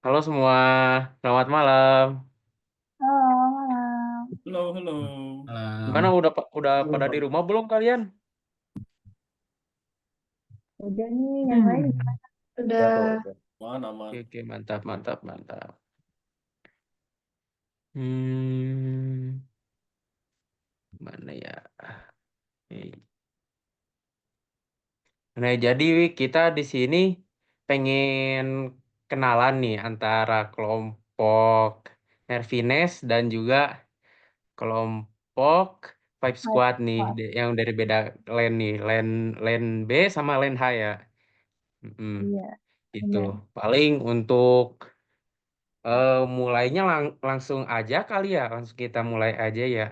Halo semua, selamat malam. Halo, malam. Halo, halo. Gimana Malam. udah pada di rumah belum kalian? Udah nih, yang lain Hmm. udah. Udah kok, udah. Aman, aman. Oke, oke, mantap, mantap, mantap. Hmm, Mana ya? Nih. Nah, jadi kita di sini pengen kenalan nih antara kelompok Nervines dan juga kelompok Five Hype Squad nih, Squad. yang dari beda lane nih, lane B sama lane H ya. Mm-mm. Iya, Gitu. benar. Paling untuk mulainya langsung aja kali ya, langsung kita mulai aja ya.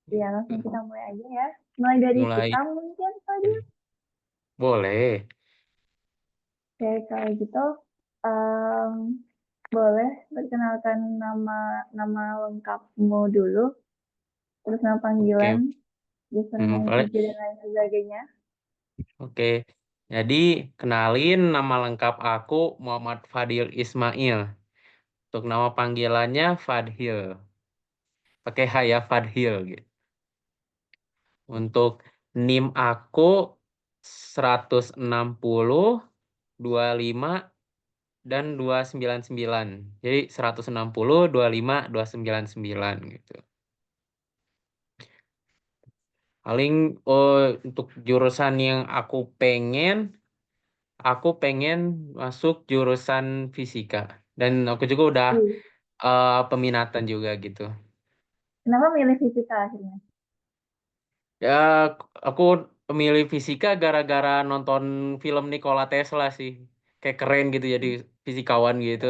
Iya, langsung Gitu. kita mulai aja ya. Mulai dari Mulai kita mungkin tadi. boleh. Oke, kalau gitu, em, boleh perkenalkan nama nama lengkapmu dulu, terus nama panggilan, Oke. username Boleh. IG dan lain sebagainya. Oke. Jadi kenalin nama lengkap aku Muhammad Fadil Ismail. Untuk nama panggilannya Fadhil. Pakai H ya Fadhil gitu. Untuk NIM aku 160 25 dan 299. Jadi 160 25 299 gitu. Paling untuk jurusan yang aku pengen masuk jurusan fisika. Dan aku juga udah Wih, peminatan juga gitu. kenapa milih fisika akhirnya? Ya, aku pemilih fisika gara-gara nonton film Nikola Tesla sih. Kayak keren gitu jadi fisikawan gitu.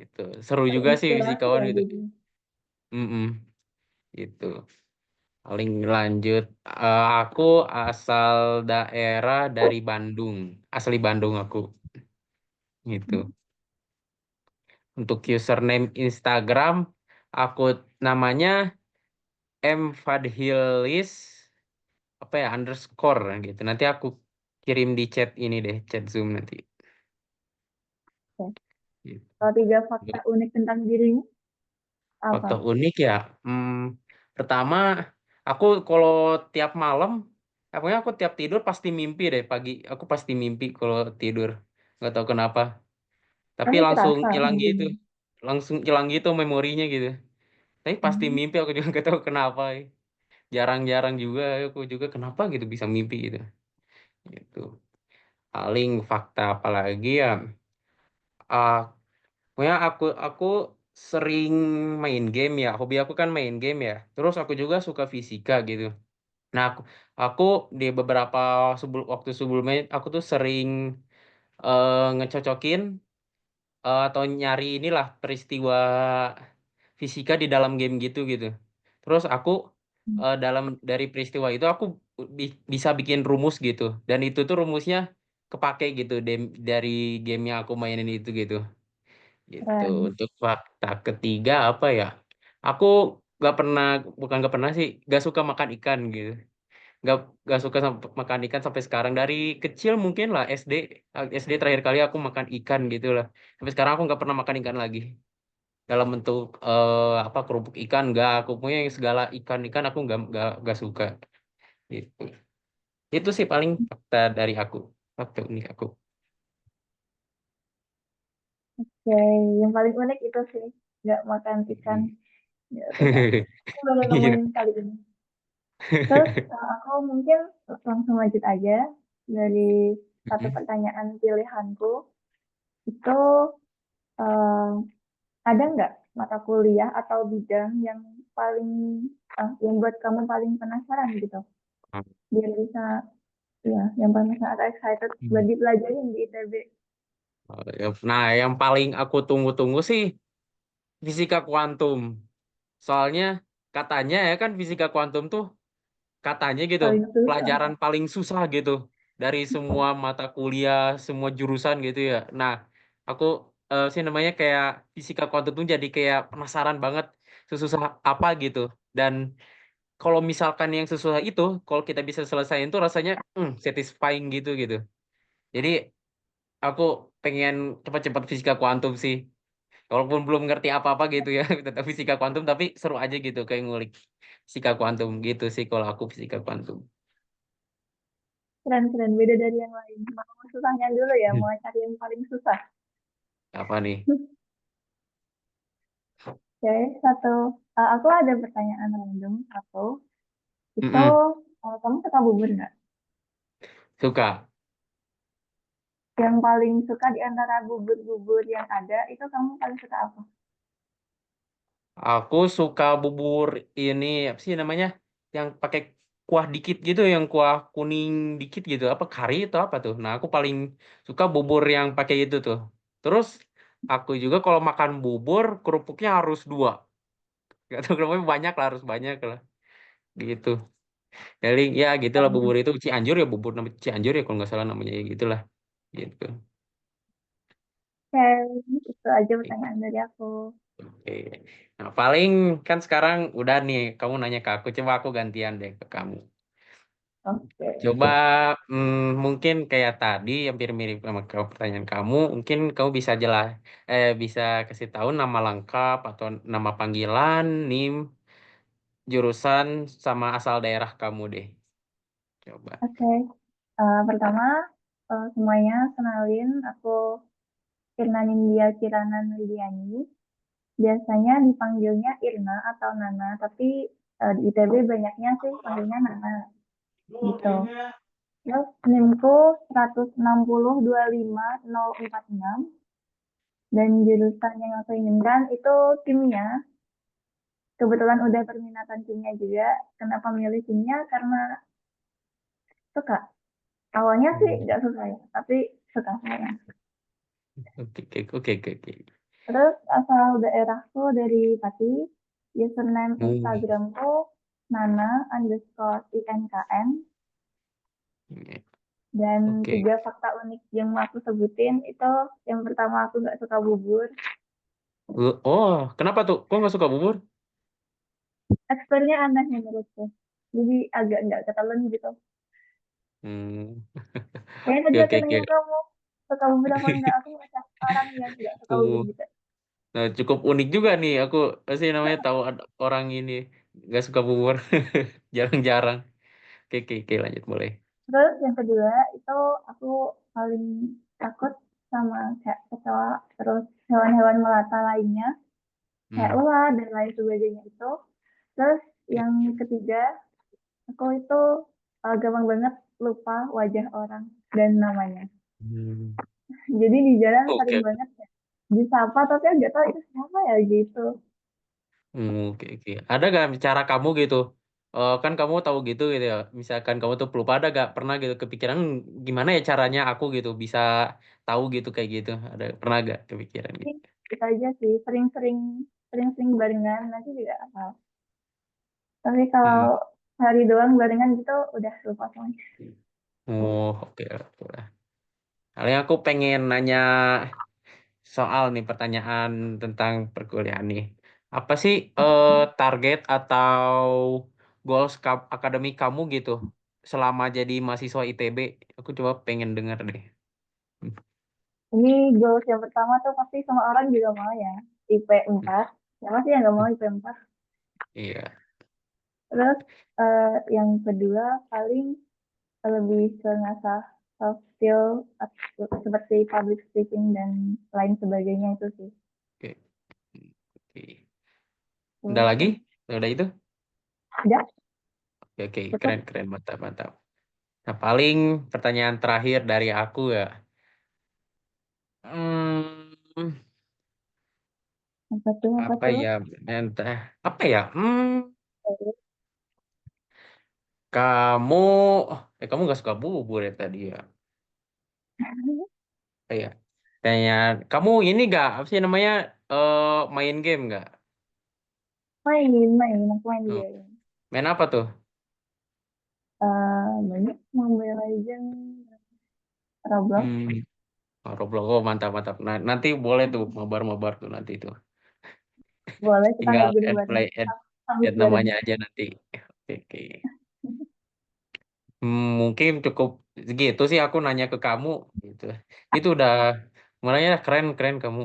Itu seru juga sih Terinspirasi fisikawan ya gitu. jadi. Mm-mm, gitu. Paling lanjut, aku asal daerah dari Bandung, asli Bandung aku, gitu. Untuk username Instagram, aku namanya mfadhilis apa ya underscore gitu. Nanti aku kirim di chat ini deh, chat Zoom nanti. Oke. Gitu. Kalau tiga fakta unik tentang dirimu, Faktor apa? unik ya. Pertama, aku kalau tiap malam, pokoknya aku tiap tidur pasti mimpi deh pagi. Aku pasti mimpi kalau tidur. Nggak tahu kenapa. Tapi Masih langsung kerasa hilang gitu. mimpimu. Langsung hilang gitu memorinya gitu. Tapi pasti Hmm. mimpi aku juga nggak tahu kenapa. Jarang-jarang juga aku juga kenapa gitu bisa mimpi gitu. Gitu. Paling fakta apa lagi ya? Ah, pokoknya aku sering main game ya. Hobi aku kan main game ya. Terus aku juga suka fisika gitu. Nah, aku di beberapa waktu sebelumnya aku tuh sering ngecocokin atau nyari inilah peristiwa fisika di dalam game gitu gitu. Terus aku dari peristiwa itu aku bisa bikin rumus gitu. Dan itu tuh rumusnya kepake gitu dari game yang aku mainin itu gitu. Gitu. Keren. Untuk fakta ketiga apa ya? Aku nggak pernah, bukan nggak pernah sih, nggak suka makan ikan gitu. Nggak suka makan ikan sampai sekarang. Dari kecil mungkin lah SD terakhir kali aku makan ikan gitu lah. Sampai sekarang aku nggak pernah makan ikan lagi. Dalam bentuk apa kerupuk ikan nggak. Aku punya yang segala ikan aku nggak suka. Gitu. Itu sih paling fakta dari aku. Fakta unik aku. Oke, yang paling unik itu sih nggak makan ikan. Hmm. Ya, sudah. Aku baru Iya. nemuin kali ini. Terus aku mungkin langsung lanjut aja dari satu pertanyaan pilihanku itu eh, ada nggak mata kuliah atau bidang yang paling yang buat kamu paling penasaran gitu biar bisa ya yang paling penasaran atau excited buat dipelajarin di ITB. Nah, yang paling aku tunggu-tunggu sih fisika kuantum. Soalnya katanya ya kan fisika kuantum tuh katanya gitu Paling susah. pelajaran paling susah gitu dari semua mata kuliah, semua jurusan gitu ya. Nah, aku sih namanya kayak fisika kuantum tuh jadi kayak penasaran banget sesusah apa gitu. Dan kalau misalkan yang sesusah itu, kalau kita bisa selesaiin tuh rasanya satisfying gitu gitu. Jadi aku pengen cepat-cepat fisika kuantum sih. Walaupun belum ngerti apa-apa gitu ya, tetap fisika kuantum tapi seru aja gitu kayak ngulik fisika kuantum gitu sih kalau aku fisika kuantum. Keren-keren, beda dari yang lain. Mau susahnya dulu ya, mau cari yang paling susah. Apa nih? Oke, satu. Aku ada pertanyaan random, satu. Itu, Mm-mm. kamu suka bubur nggak? Suka. Yang paling suka di antara bubur-bubur yang ada, itu kamu paling suka apa? Aku suka bubur ini apa sih namanya? Yang pakai kuah dikit gitu, yang kuah kuning dikit gitu. Apa kari atau apa tuh? Nah, aku paling suka bubur yang pakai itu tuh. Terus aku juga kalau makan bubur kerupuknya harus dua. Gak tahu kenapa banyak lah, harus banyak lah gitu. Jadi ya gitulah bubur itu Cianjur ya bubur namanya Cianjur ya kalau nggak salah namanya ya gitulah gitu. Oke, itu aja pertanyaan dari aku. Oke. Nah, paling kan sekarang udah nih kamu nanya ke aku, coba aku gantian deh ke kamu. Oke. Coba mungkin kayak tadi hampir mirip sama pertanyaan kamu, mungkin kamu bisa jelas bisa kasih tahu nama lengkap atau nama panggilan, NIM, jurusan sama asal daerah kamu deh. Coba. Oke. Pertama, semuanya kenalin, aku Irna Nindya Kirana Nurdiani. Biasanya dipanggilnya Irna atau Nana, tapi di ITB banyaknya sih panggilnya Nana gitu. Terus NIMku 160 25 046 dan jurusan yang aku inginkan itu kimia. Kebetulan udah perminatan kimia juga. Kenapa milih kimia? Karena suka. Awalnya sih Hmm. nggak suka ya, tapi suka saya. Oke, oke, oke, oke, oke. Terus asal daerahku dari Pati, username Hmm. Instagramku nana_inkn. Dan Oke. 3 fakta unik yang mau aku sebutin itu yang pertama aku nggak suka bubur. Oh, kenapa tuh? Kok nggak suka bubur? Teksturnya aneh menurutku. Jadi agak nggak ketelan gitu. Hmm. Kayaknya tadi Oke, aku oke, nanya oke. kamu suka bubur apa enggak. Aku merasa orang yang nggak suka bubur Oh, gitu. nah, cukup unik juga nih. Aku pasti namanya tahu ada orang ini nggak suka bubur. Jarang-jarang. Oke, oke, oke, lanjut boleh. Terus yang kedua itu aku paling takut sama kayak kecoa, terus hewan-hewan melata lainnya kayak Hmm. ular dan lain sebagainya itu. Terus yang ketiga, aku itu gampang banget lupa wajah orang dan namanya. Hmm. Jadi di jalan sering Oke. banget ya disapa tapi nggak tahu itu siapa ya gitu. Oke, oke. Ada gak cara kamu gitu? Kan kamu tahu gitu ya. Misalkan kamu tuh pelupa ada gak pernah gitu kepikiran gimana ya caranya aku gitu bisa tahu gitu kayak gitu. Ada pernah gak kepikiran Tapi gitu? kita aja sih sering-sering barengan nanti juga apa. Tapi kalau Hmm. hari doang barengan gitu udah lupa semuanya. Oh, oke, oke lah. Kali aku pengen nanya soal nih pertanyaan tentang perkuliahan nih. Apa sih target atau goals akademik kamu gitu selama jadi mahasiswa ITB? Aku coba pengen denger deh. Hmm. Ini goals yang pertama tuh pasti semua orang juga mau ya. IP 4. Siapa sih yang nggak mau IP 4? Iya. Terus yang kedua paling lebih ke ngasah soft skill seperti public speaking dan lain sebagainya itu sih. Oke. Oke. Udah Terus, lagi? Udah itu? udah, Oke, oke. cukup. Keren, keren. Mantap, mantap. Nah, paling pertanyaan terakhir dari aku ya. Hmm, Apa apa tuh? ya? Entah. Apa ya? Kamu, kamu gak suka bubur ya tadi ya? Iya. Tanya, kamu ini gak, apa sih namanya, main game gak? Aku main Hmm. game. Main apa tuh? Banyak Mobile Legends, Roblox. Hmm. Oh, Roblox, oh mantap, mantap. Nah, nanti boleh tuh, mabar-mabar tuh nanti tuh. Boleh kita Tinggal login add bareng, play, habis add bareng. namanya aja nanti. Oke, oke. Mungkin cukup segitu sih aku nanya ke kamu gitu. Itu udah Makanya keren keren kamu.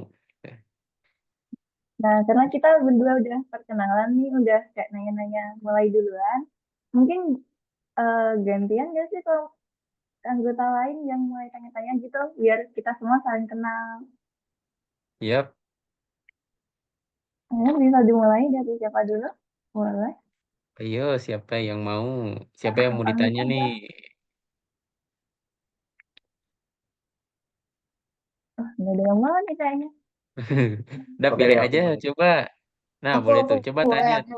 Nah, karena kita berdua udah perkenalan nih, udah kayak nanya-nanya mulai duluan. Mungkin gantian gak sih kalau anggota lain yang mulai tanya-tanya gitu, biar kita semua saling kenal. Yap. Nah, bisa dimulai dari siapa dulu? Boleh. Ayo, siapa yang mau? Siapa yang mau Pamit ditanya nih? aja. Oh, nggak ada yang mau nih kayaknya. Udah Oke pilih deh, aku aja, mulai. coba. Nah, boleh Aku tuh. Coba boleh, tanya. aku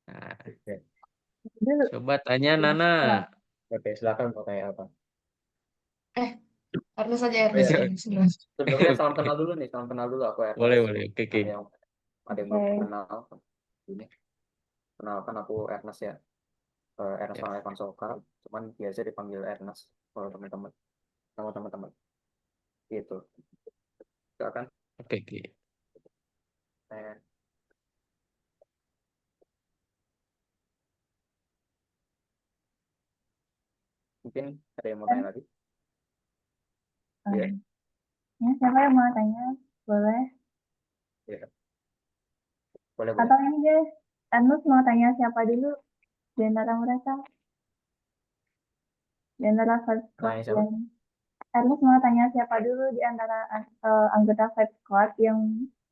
Nah, Oke, dulu. coba tanya Ya, Nana. nah, oke, silakan mau tanya apa? Eh, Ernest aja Oh ya, Ernest ini serius. sebelumnya salam Oke. kenal dulu nih, salam kenal dulu, aku Boleh, Ernest. boleh. Oke, oke. Ada yang ada yang belum oke. kenal. Ini kenalkan aku Ernest ya. Ernest Ya, Pangeran Soka, cuman biasa dipanggil Ernest kalau teman-teman, sama teman-teman. Gitu. Silakan. oke, oke. Eh, mungkin ada yang mau tanya Dan, lagi? Iya, um, ya, siapa yang mau tanya? Boleh. iya, boleh boleh. Atau ini deh, Ernest mau tanya siapa dulu di antara mereka? Di antara first squad Nanya siapa? yang Ernest mau tanya siapa dulu di antara anggota first squad yang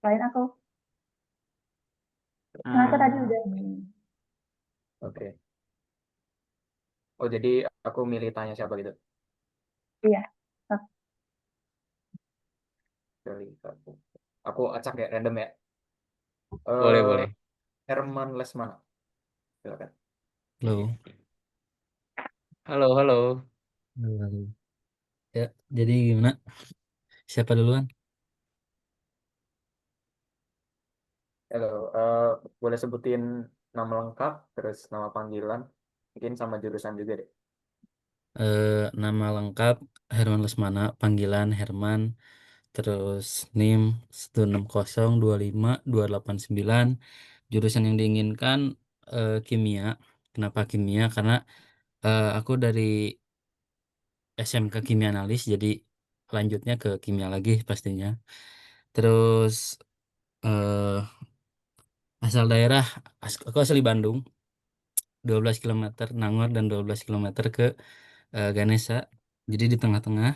lain aku. Nah, aku tadi Hmm, udah. oke. Oh jadi aku milih tanya siapa gitu? Iya. Oh, Dari aku acak ya, random ya. Boleh, Eh, boleh. Herman Lesmana, silakan. Halo. Halo, halo. Halo, halo. Ya, jadi gimana? Siapa duluan? Halo, boleh sebutin nama lengkap, terus nama panggilan, mungkin sama jurusan juga deh. Nama lengkap Herman Lesmana, panggilan Herman, terus NIM 16025 289. Jurusan yang diinginkan kimia. Kenapa kimia? Karena aku dari SMK kimia analis, jadi lanjutnya ke kimia lagi pastinya. Terus eh, asal daerah, aku asli Bandung, 12 kilometer Nangor dan 12 kilometer ke Ganesha, jadi di tengah-tengah.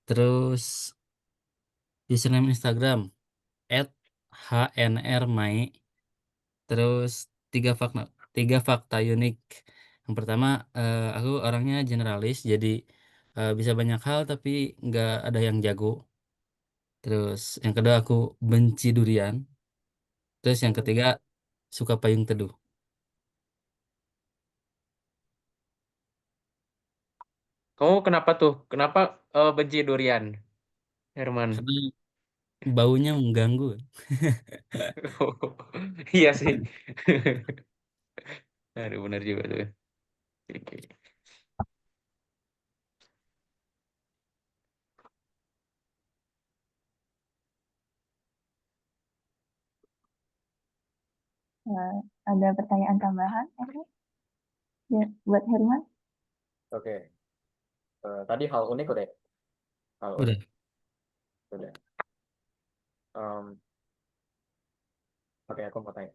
Terus username Instagram @hnrmai. Terus tiga fakta unik. Yang pertama, aku orangnya generalis, jadi bisa banyak hal tapi nggak ada yang jago. Terus yang kedua, aku benci durian. Terus yang Hmm. ketiga, suka payung teduh. Kamu kenapa tuh? Kenapa benci durian, Herman? Karena baunya mengganggu. Iya sih. Aduh, benar juga tuh. Oke. nah, ada pertanyaan tambahan, Ernest? Ya, buat Herman? Oke, tadi hal unik udah, ya? Hal Udah. unik udah. Em, oke, aku mau tanya,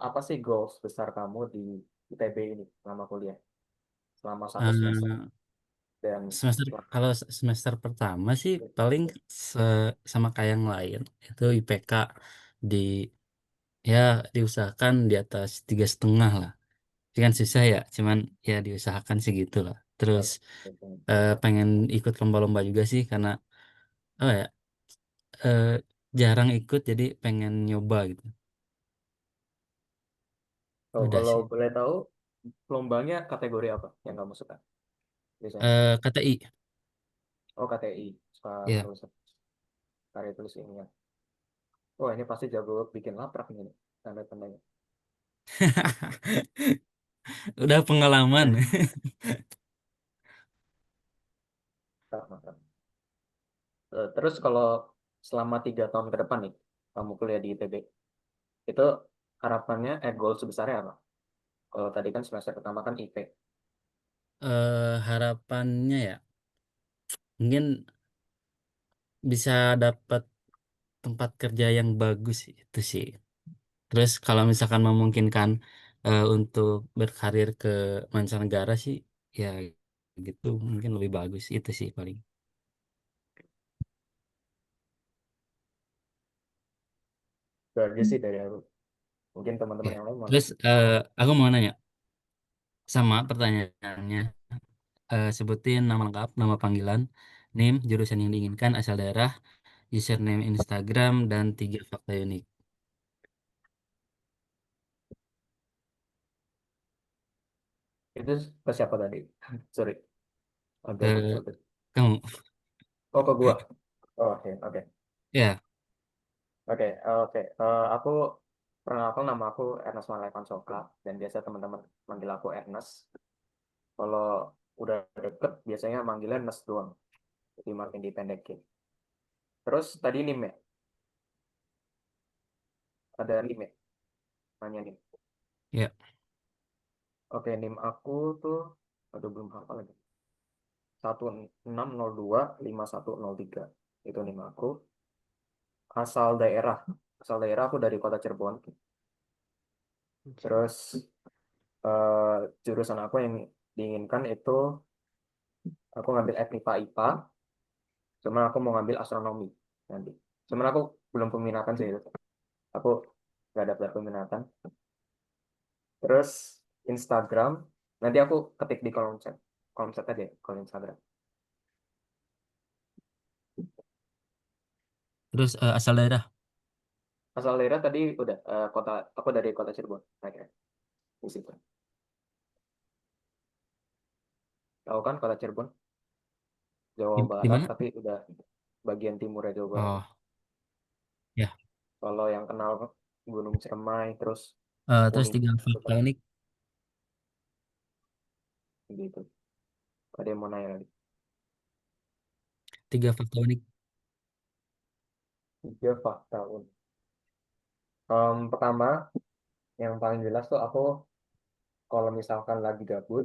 apa sih goals besar kamu di ITB ini selama kuliah, selama satu semester Eh, dan Semester selama kalau semester pertama sih paling sama kayak yang lain, itu IPK di ya diusahakan di atas 3,5 lah. Tapi kan susah ya, cuman ya diusahakan segitu lah. Terus pengen ikut lomba-lomba juga sih, karena oh ya, eh, jarang ikut jadi pengen nyoba gitu. Oh, Udah kalau sih. boleh tahu, lombanya kategori apa yang kamu suka biasanya? KTI Oh, KTI, suka ya. tulis karya tulis ini ya. Oh, ini pasti jago bikin laprak ini, tanda-tandanya. Udah pengalaman. Sama, sama. Terus kalau selama 3 tahun ke depan nih, kamu kuliah di ITB, itu harapannya, goal sebesarnya apa? Kalau tadi kan semester pertama kan IP. Harapannya ya mungkin bisa dapat tempat kerja yang bagus itu sih. Terus kalau misalkan memungkinkan untuk berkarir ke mancanegara sih, ya gitu mungkin lebih bagus itu sih paling. Itu aja sih dari aku. Mungkin teman-teman Ya. yang lain mau Terus nanya. aku mau nanya sama pertanyaannya. Sebutin nama lengkap, nama panggilan, NIM, jurusan yang diinginkan, asal daerah, username Instagram, dan 3 fakta unik. Itu ke siapa tadi? Sorry, agak muncul Ke tadi. kamu. Oh, ke gua. Oh, oke, oke. Ya, Oke, oke. Aku perkenalkan, nama aku Ernest Malevan Soka, dan biasa teman-teman manggil aku Ernest. Kalau udah deket, biasanya manggilnya Ernest doang. Jadi makin dipendekin. Terus tadi NIM ya? Ada NIM ya? Nanya NIM. ya. Oke, NIM aku tuh, aduh belum hafal lagi. 16025103. Itu NIM aku. Asal daerah. Asal daerah aku dari kota Cirebon. Terus eh, jurusan aku yang diinginkan itu aku ngambil FMIPA IPA, cuma aku mau ngambil astronomi nanti. Cuman aku belum peminatan sih itu. Aku nggak daftar peminatan. Terus Instagram, nanti aku ketik di kolom chat aja, kolom Instagram. Terus asal daerah. Asal daerah tadi udah kota, aku dari kota Cirebon, akhirnya di situ. Tahu kan kota Cirebon, Jawa Di Barat, mana? tapi udah bagian timurnya Jawa Barat. Oh, ya. Kalau yang kenal Gunung Ciremai, terus Terus Kuning, 3 fakta unik. gitu. Ada yang mau nanya lagi? 3 fakta unik. 3 fakta. Pertama, yang paling jelas tuh aku kalau misalkan lagi gabut,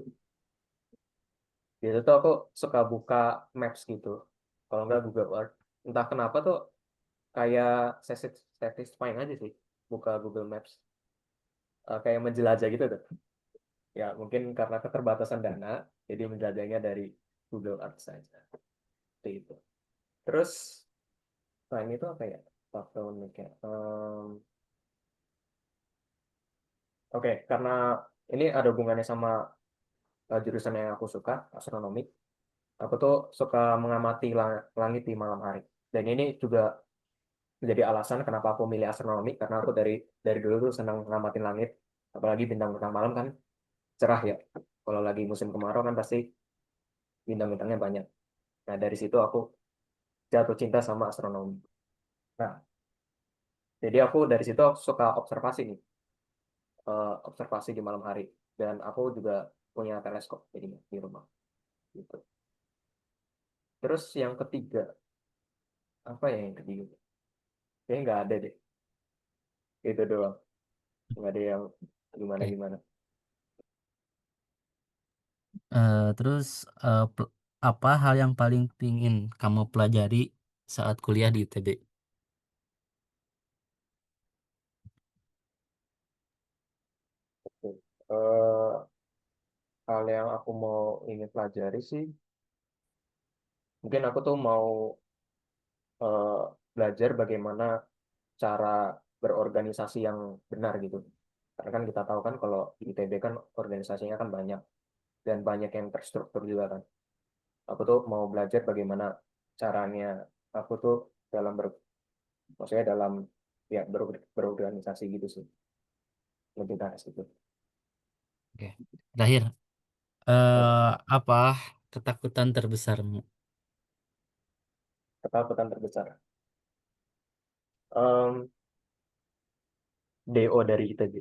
biasa tuh aku suka buka Maps gitu. Kalau nggak Google Earth. Entah kenapa tuh kayak satisfying aja sih buka Google Maps. Kayak menjelajah gitu tuh. Ya mungkin karena keterbatasan dana, jadi menjelajahnya dari Google Earth saja. Seperti itu. Terus, nah ini tuh apa ya? Fakta uniknya. Oke, karena ini ada hubungannya sama jurusan yang aku suka, astronomi. Aku tuh suka mengamati langit di malam hari. Dan ini juga menjadi alasan kenapa aku milih astronomi, karena aku dari dulu tuh senang ngamatin langit, apalagi bintang-bintang malam kan cerah ya. Kalau lagi musim kemarau kan pasti bintang-bintangnya banyak. Nah, dari situ aku jatuh cinta sama astronomi. Nah, jadi aku dari situ aku suka observasi nih, observasi di malam hari. Dan aku juga punya teleskop jadinya di rumah. Gitu. Terus yang ketiga, apa ya yang ketiga? Kayaknya nggak ada deh. Itu doang. Nggak ada yang Oke. gimana-gimana. Terus apa hal yang paling ingin kamu pelajari saat kuliah di ITB? Oke. Eh, Hal yang aku mau ingin pelajari sih, mungkin aku tuh mau eh, belajar bagaimana cara berorganisasi yang benar gitu. Karena kan kita tahu kan kalau di ITB kan organisasinya kan banyak dan banyak yang terstruktur juga kan. Aku tuh mau belajar bagaimana caranya aku tuh dalam maksudnya dalam ya berorganisasi gitu sih. Lebih ke arah situ. Oke. Terakhir, apa ketakutan terbesarmu? Ketakutan terbesar. Em, DO dari ITB,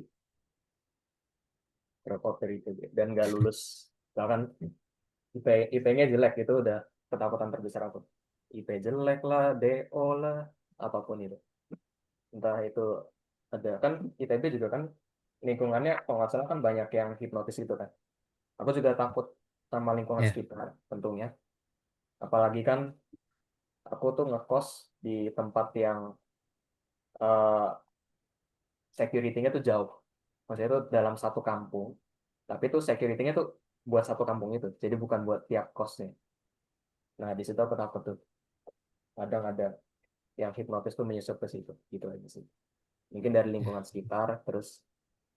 drop out dari ITB dan gak lulus. Bahkan IP-nya jelek itu udah ketakutan terbesar aku. IP jelek lah, DO lah, apapun itu. Entah itu ada kan ITB juga kan lingkungannya kalau nggak salah kan banyak yang hipnotis itu kan. Aku juga takut sama lingkungan Ya, sekitar tentunya. Apalagi kan aku tuh ngekos di tempat yang eh security-nya tuh jauh. Maksudnya tuh dalam satu kampung, tapi tuh security-nya tuh buat satu kampung itu, jadi bukan buat tiap kosnya. Nah, di situ aku takut tuh. Kadang ada yang hipnotis tuh menyusup ke situ, gitu aja sih. Mungkin dari lingkungan sekitar, terus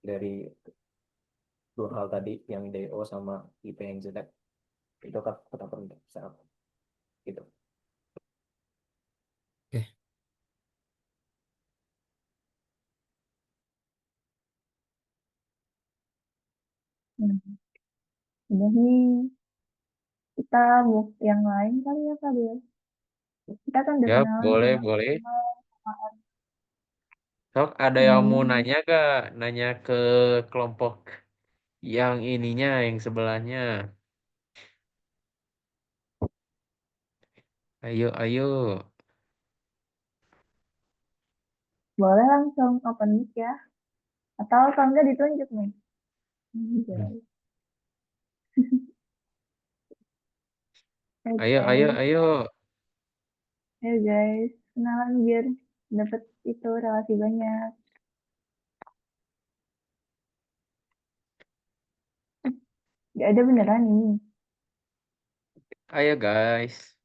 dari dua hal tadi, yang DO sama IP yang jelek, itu kan takut bisa gitu. Oke. Hmm. Udah nih, kita move yang lain kali ya Fadil. Kita kan udah Ya, kenalan boleh, sama boleh. Pak. Sok, ada yang mau Hmm, nanya gak? Nanya ke kelompok yang ininya, yang sebelahnya. Ayo, ayo. boleh langsung open mic ya. Atau kalau nggak ditunjuk nih. Hmm. Anjay. Ayo, ayo, Oke. ayo. Ayo guys, kenalan biar dapet itu relasi banyak. Gak ada beneran ini. Ayo, guys.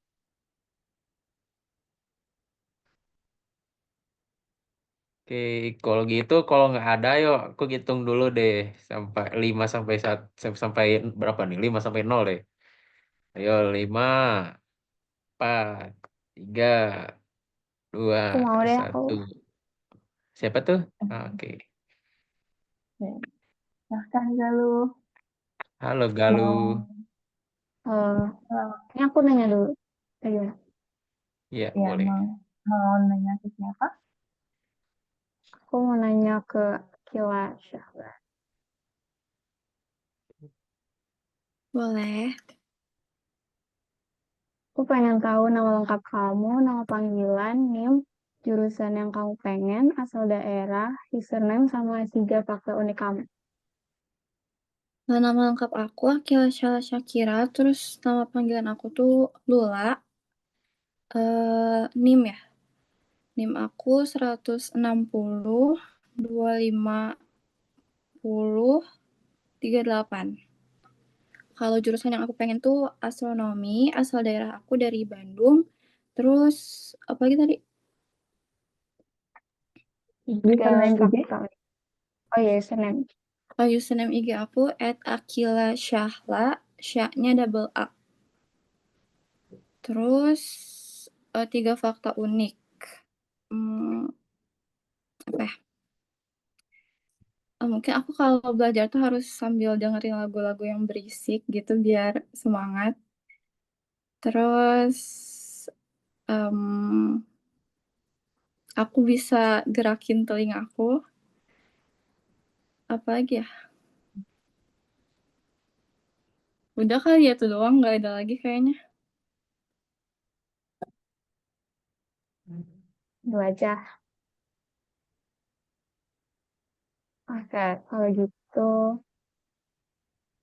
Oke, kalau gitu, kalau nggak ada, yuk aku hitung dulu deh. Sampai 5 sampai 1, sampai berapa nih? 5 sampai 0 deh. Ayo, 5, 4, 3, 2, Aku mau deh aku. 1. Siapa tuh? Oke. Oke. Silahkan Galuh. Halo, Galuh. Mau Ini aku nanya dulu. Ayo. Iya, ya boleh. mau nanya ke siapa? Aku mau nanya ke Kila Syahla. Boleh. Aku pengen tahu nama lengkap kamu, nama panggilan, NIM, jurusan yang kamu pengen, asal daerah, username, sama 3 fakta unik kamu. Nama lengkap aku Akila Syakira, terus nama panggilan aku tuh Lula. NIM ya. NIM aku 160 250 38. Kalau jurusan yang aku pengen tuh astronomi, asal daerah aku dari Bandung. Terus apa lagi tadi? Username IG? Fakta unik. Oh iya, username. Username IG aku @akila_syahla, syahnya double A. Terus 3 fakta unik. Apa ya? Mungkin aku kalau belajar tuh harus sambil dengerin lagu-lagu yang berisik gitu biar semangat. Terus em, aku bisa gerakin telinga aku. Apa lagi ya? Udah kali ya, tuh doang, nggak ada lagi kayaknya. Dua aja. Oke, kalau gitu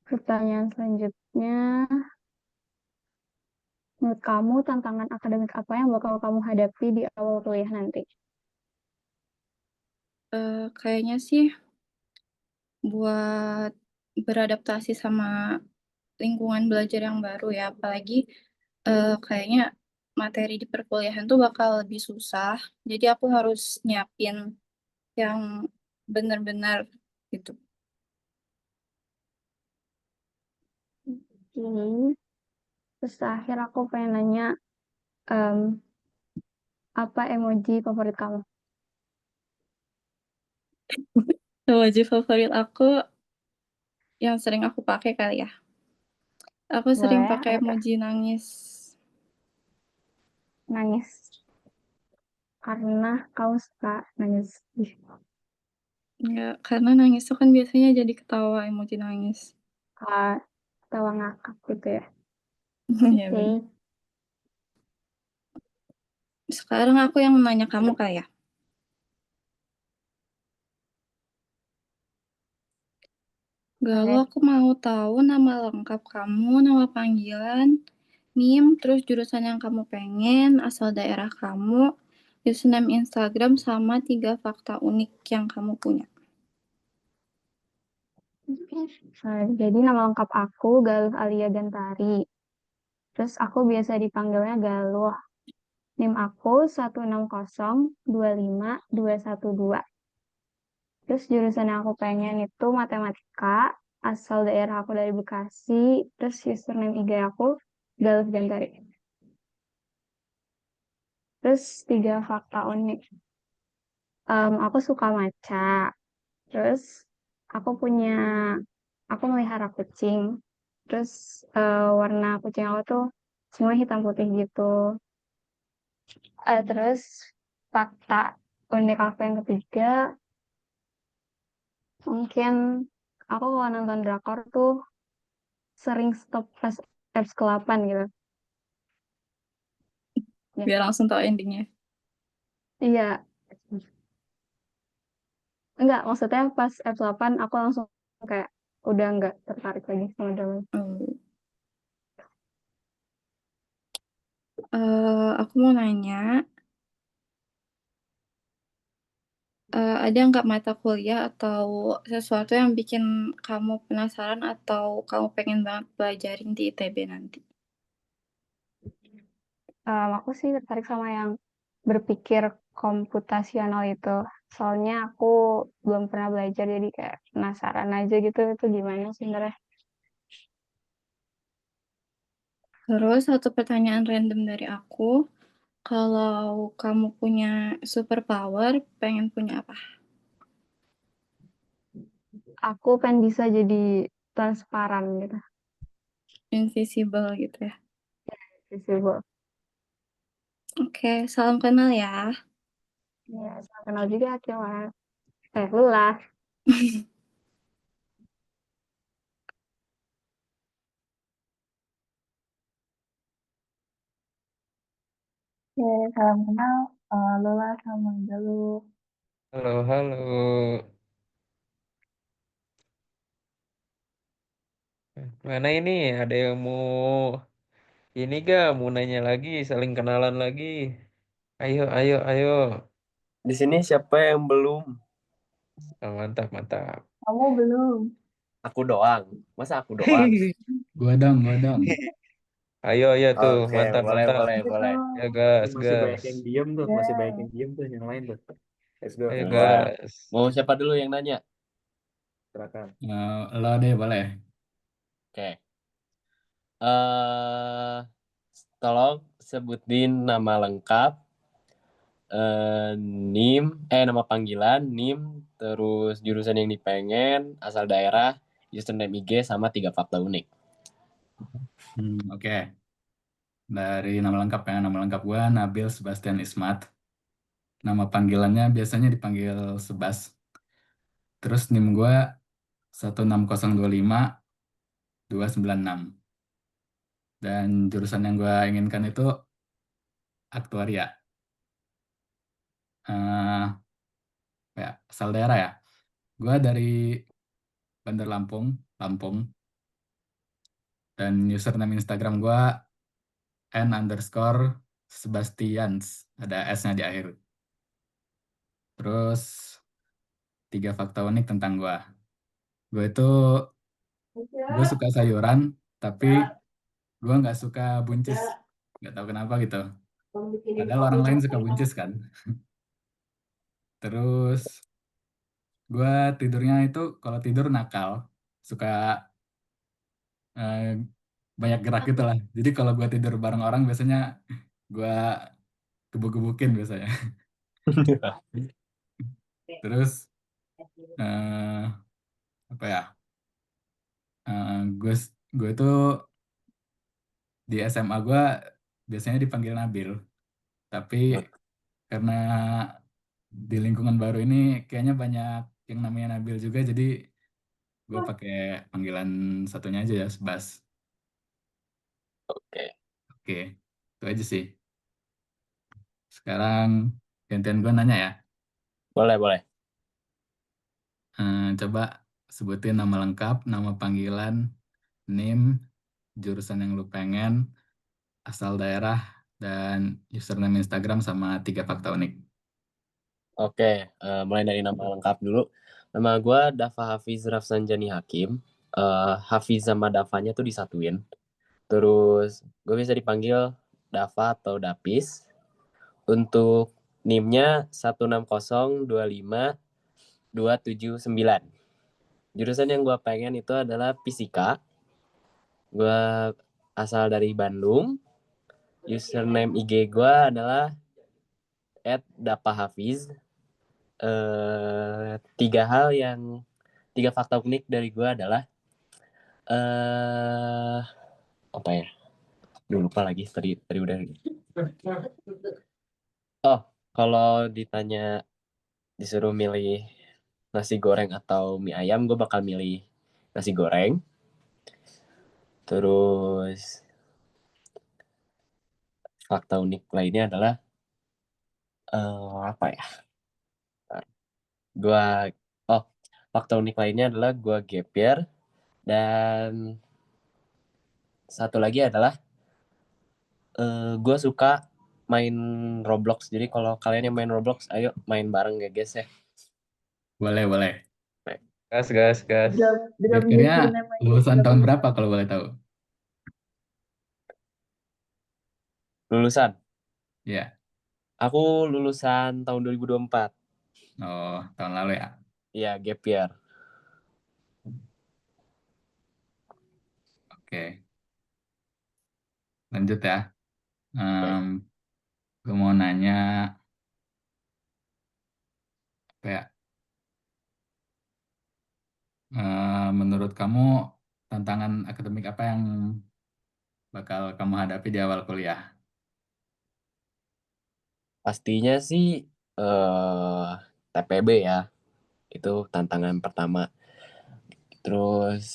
pertanyaan selanjutnya, menurut kamu tantangan akademik apa yang bakal kamu hadapi di awal kuliah nanti? Kayaknya sih buat beradaptasi sama lingkungan belajar yang baru ya, apalagi kayaknya materi di perkuliahan tuh bakal lebih susah. Jadi aku harus nyiapin yang benar-benar gitu. Ini, terus terakhir aku pengen nanya, em, apa emoji favorit kamu? Wajib favorit aku yang sering aku pakai kali ya. Aku sering Boleh, pakai apa? emoji nangis. Nangis. Karena kamu suka nangis. Enggak, karena nangis tuh kan biasanya jadi ketawa emoji nangis. Tawa ngakak gitu ya. Iya Oke. bener. Sekarang aku yang nanya kamu kali ya. Galuh, Oke. aku mau tahu nama lengkap kamu, nama panggilan, NIM, terus jurusan yang kamu pengen, asal daerah kamu, username Instagram, sama 3 fakta unik yang kamu punya. Jadi nama lengkap aku Galuh Alia Gantari. Terus aku biasa dipanggilnya Galuh. NIM aku 16025212. Terus jurusan yang aku pengen itu matematika, asal daerah aku dari Bekasi, terus username IG aku Galuh Gantari. Terus 3 fakta unik. Aku suka maca. Terus aku punya, aku melihara kucing. Terus warna kucing aku tuh semua hitam putih gitu. Terus fakta unik aku yang ketiga, mungkin aku kalau nonton drakor tuh sering stop pas episode ke-8 gitu. Ya. Biar langsung tahu endingnya. Iya, enggak, maksudnya pas episode 8 aku langsung kayak udah enggak tertarik lagi sama drama. Aku mau nanya, ada nggak mata kuliah atau sesuatu yang bikin kamu penasaran atau kamu pengen banget pelajarin di ITB nanti? Aku sih tertarik sama yang berpikir komputasional itu. Soalnya aku belum pernah belajar jadi kayak penasaran aja gitu itu gimana sih sebenarnya. Terus satu pertanyaan random dari aku, kalau kamu punya superpower, pengen punya apa? Aku pengen bisa jadi transparan gitu. Invisible gitu ya. Visible. Oke, salam kenal ya. Ya, saya kenal juga Akilah. Lu lah. Oke, salam kenal. Lola sama Galuh. Halo, halo. Mana ini? Ada yang mau ini gak? Mau nanya lagi, saling kenalan lagi. Ayo, ayo, ayo. Di sini siapa yang belum? Oh, mantap, mantap. Kamu belum? Aku doang. Masa aku doang? Gua dong. Ayo, ayo tuh, Oke, mantap, boleh, mantap. boleh, boleh. Ya, gas, Masih banyak gas. yang diem tuh, Ya. masih banyak yang diem tuh, yang lain tuh. Let's go. Ayo, Gua gas. mau siapa dulu yang nanya? Silakan. Lo deh boleh. Oke. eh Tolong sebutin nama lengkap, nama panggilan, NIM, terus jurusan yang dipengen, asal daerah, username IG, sama 3 fakta unik. Oke. Dari nama lengkap ya, nama lengkap gua Nabil Sebastian Ismat. Nama panggilannya biasanya dipanggil Sebas. Terus NIM gua 16025 296. Dan jurusan yang gua inginkan itu aktuaria. eh Ya, asal daerah ya. Gua dari Bandar Lampung, Lampung. Dan username Instagram gua n_sebastians. Ada S-nya di akhir. Terus 3 fakta unik tentang gua. Gue itu gue suka sayuran, tapi gue nggak suka buncis. Nggak tahu kenapa gitu. Padahal orang lain suka buncis kan. Terus gue tidurnya itu kalau tidur nakal, suka eh, banyak gerak gitu lah. Jadi kalau gue tidur bareng orang biasanya gue gebuk-gebukin biasanya. Terus eh, apa ya? Gue gue itu di SMA gue biasanya dipanggil Nabil, tapi karena di lingkungan baru ini kayaknya banyak yang namanya Nabil juga, jadi gue pakai panggilan satunya aja ya, Sebas. Oke. Oke, itu aja sih. Sekarang gantian gue nanya ya. Boleh, boleh. Coba sebutin nama lengkap, nama panggilan, NIM, jurusan yang lu pengen, asal daerah, dan username Instagram sama 3 fakta unik. Oke, mulai dari nama lengkap dulu. Nama gue Dava Hafiz Rafsanjani Hakim. Hafiz sama Davanya tuh disatuin. Terus gue bisa dipanggil Dava atau Dapis. Untuk NIM-nya 16025 279. Jurusan yang gue pengen itu adalah fisika. Gue asal dari Bandung. Username IG gue adalah @dapahafiz. Tiga fakta unik dari gue adalah apa ya? Lupa lagi tadi udah. Oh, kalau ditanya disuruh milih nasi goreng atau mie ayam, gue bakal milih nasi goreng. Terus fakta unik lainnya adalah apa ya? Gua fakta unik lainnya adalah gua gap year, dan satu lagi adalah gua suka main Roblox. Jadi kalau kalian yang main Roblox, ayo main bareng ya guys ya. Boleh. Gas, gas, gas. Belum Akhirnya dikasih namanya. lulusan tahun berapa kalau boleh tahu? Lulusan. Ya. Aku lulusan tahun 2024. Oh, tahun lalu ya. Iya, gap year. Oke. Lanjut ya. Gue mau nanya apa ya? Menurut kamu tantangan akademik apa yang bakal kamu hadapi di awal kuliah? Pastinya sih TPB ya. Itu tantangan pertama. Terus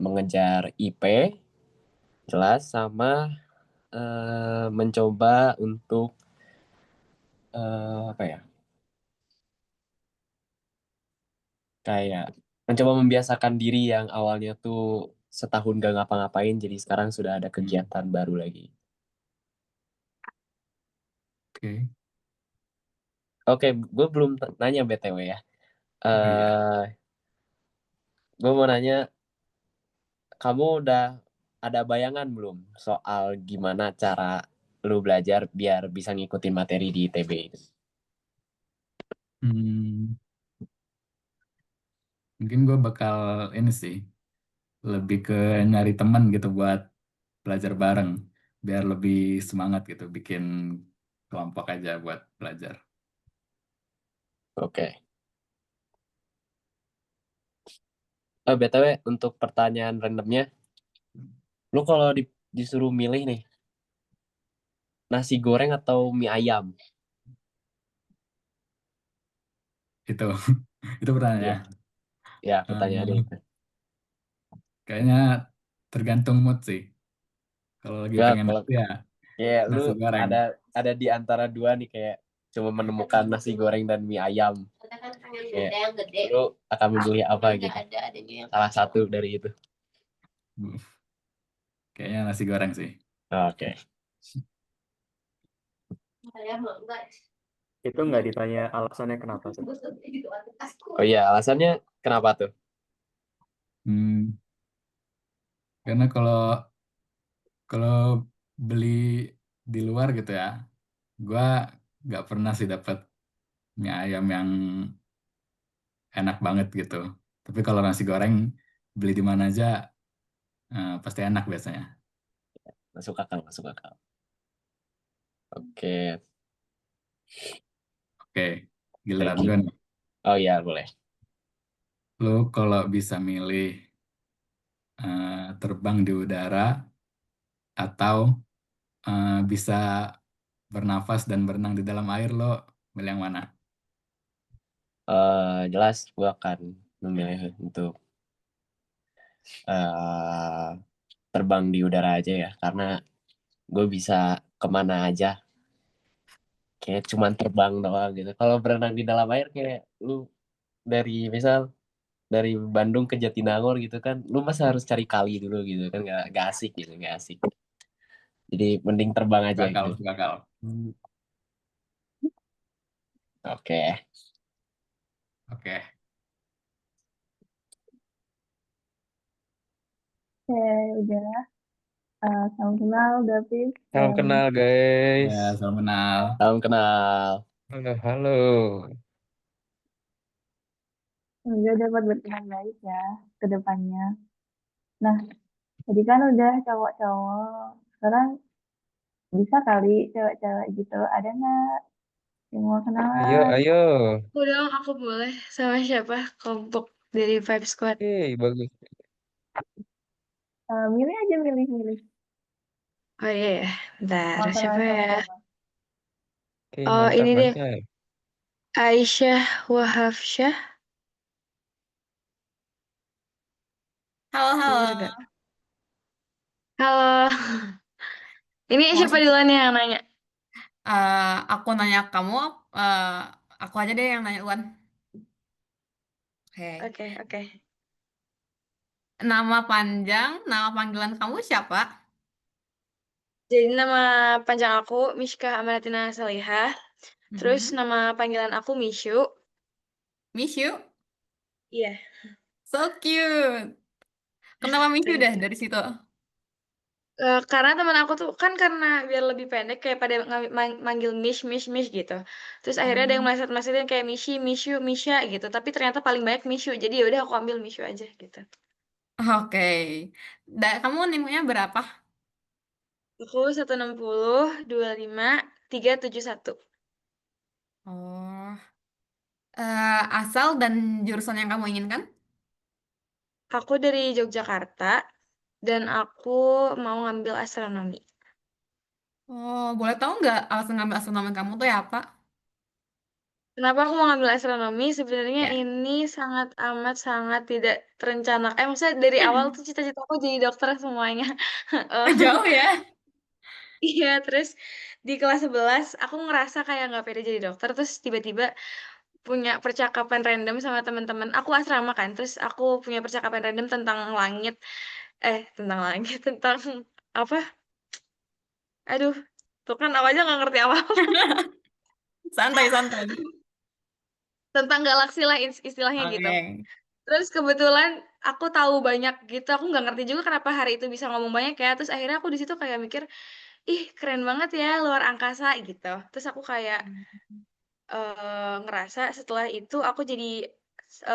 mengejar IP jelas, sama mencoba untuk apa ya? Kayak mencoba membiasakan diri yang awalnya tuh setahun gak ngapa-ngapain, jadi sekarang sudah ada kegiatan baru lagi. Oke. Oke, gue belum nanya BTW ya. Oh iya. Gue mau nanya, kamu udah ada bayangan belum soal gimana cara lu belajar biar bisa ngikutin materi di ITB itu? Mungkin gue bakal ini sih lebih ke nyari teman gitu buat belajar bareng biar lebih semangat gitu bikin kelompok aja buat belajar. Oke. BTW untuk pertanyaan randomnya, lu kalau disuruh milih nih, nasi goreng atau mie ayam? Itu itu pertanyaannya. Ya, pertanyaannya itu. Kayaknya tergantung mood sih. Kalau lagi Nah, pengen kalau nasi ya kayak lu nasi goreng. ada di antara dua nih, kayak cuma menemukan nasi goreng dan mie ayam. Kayak, lu akan memilih apa gitu? Salah satu dari itu. Kayaknya nasi goreng sih. Oke. Itu nggak ditanya alasannya kenapa tuh? Oh iya, alasannya kenapa tuh? Karena kalau beli di luar gitu ya, gua nggak pernah sih dapat mie ayam yang enak banget gitu. Tapi kalau nasi goreng beli di mana aja pasti enak biasanya. Masuk akal, masuk akal. Oke. Oke, giliran Thank you. gue nih. Oh iya, boleh. Lo kalau bisa milih terbang di udara atau bisa bernafas dan berenang di dalam air, lo milih yang mana? Jelas gue akan memilih untuk terbang di udara aja ya, karena gue bisa kemana aja, kayak cuman terbang doang gitu. Kalau berenang di dalam air, kayak lu misal dari Bandung ke Jatinangor gitu kan, lu masa harus cari kali dulu gitu kan, nggak asik gitu, nggak asik. Jadi mending terbang aja Gagal, gitu. gagal. Oke. Oke. Oke, udah. Salam kenal, David. Salam kenal guys. Ya, salam kenal. Salam kenal. Halo, halo. Semoga dapat berteman baik ya ke depannya. Nah, tadi kan udah cowok-cowok. Sekarang bisa kali cewek-cewek gitu. Ada nggak yang mau Ayo, kenalan? ayo. Udah, aku boleh sama siapa? Kelompok dari Vibe Squad. Oke, bagus. Milih aja, milih. Oh iya ya, bentar, Mau siapa kenalan sama ya? siapa? Oke, Oh, mantap, ini deh, mantap. Aisyah Wahafsyah. Halo, Denger halo. gak? Halo, ini Mau siapa duluan yang nanya? aku nanya kamu, eh, aku aja deh yang nanya duluan. Oke. Oke. Nama panggilan kamu siapa? Jadi nama panjang aku Mishka Amanatina Salihah. Terus Mhm. nama panggilan aku Mishu. Miss you. Iya, So cute. Kenapa Miss you thank deh you. dari situ? Karena teman aku tuh kan karena biar lebih pendek kayak pada manggil Mish gitu. Terus akhirnya ada yang Hmm. meleset-melesetin kayak Mishi, Mishu, Misha gitu. Tapi ternyata paling banyak Mishu. Jadi ya udah aku ambil Mishu aja gitu. Oke. Kamu nimnya berapa? Aku 160, 25, 371. Oh. Asal dan jurusan yang kamu inginkan? Aku dari Yogyakarta dan aku mau ngambil astronomi. Oh, boleh tahu nggak alasan ngambil astronomi kamu tuh ya apa? Kenapa aku mau ngambil astronomi? Sebenarnya Ya. ini sangat amat sangat tidak terencana. Maksudnya dari awal tuh cita-cita aku jadi dokter semuanya. Eh, Jauh ya? Iya, terus di kelas 11 aku ngerasa kayak nggak pede jadi dokter. Terus tiba-tiba punya percakapan random sama teman-teman. Aku asrama kan, terus aku punya percakapan random tentang langit. Tentang langit, tentang apa? Aduh, tuh kan awalnya nggak ngerti apa-apa. Santai, santai. Tentang galaksi lah istilahnya gitu. Oke. Terus kebetulan aku tahu banyak gitu. Aku nggak ngerti juga kenapa hari itu bisa ngomong banyak ya. Terus akhirnya aku di situ kayak mikir, ih keren banget ya luar angkasa gitu. Terus aku kayak ngerasa setelah itu aku jadi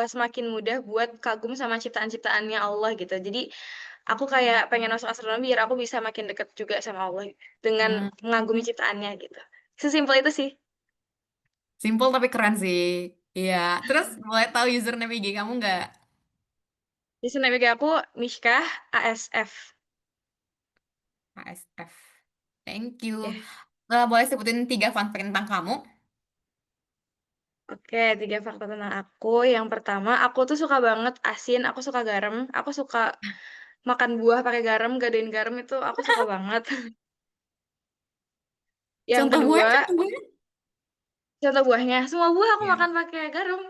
semakin mudah buat kagum sama ciptaan-ciptaannya Allah gitu. Jadi aku kayak pengen masuk astronomi biar aku bisa makin deket juga sama Allah dengan Hmm. mengagumi ciptaannya gitu. Sesimpel itu sih. Simple tapi keren sih. Iya. Terus boleh tahu username IG kamu nggak? Di snapback aku Mishkah ASF. ASF. Thank you. Ya. Boleh sebutin 3 fun fact tentang kamu? Oke, 3 fakta tentang aku. Yang pertama, aku tuh suka banget asin, aku suka garam, aku suka makan buah pakai garam, gadoin garam itu aku suka banget. Yang Contoh buahnya, kedua, contoh buahnya. contoh buahnya, semua buah aku Ya. makan pakai garam.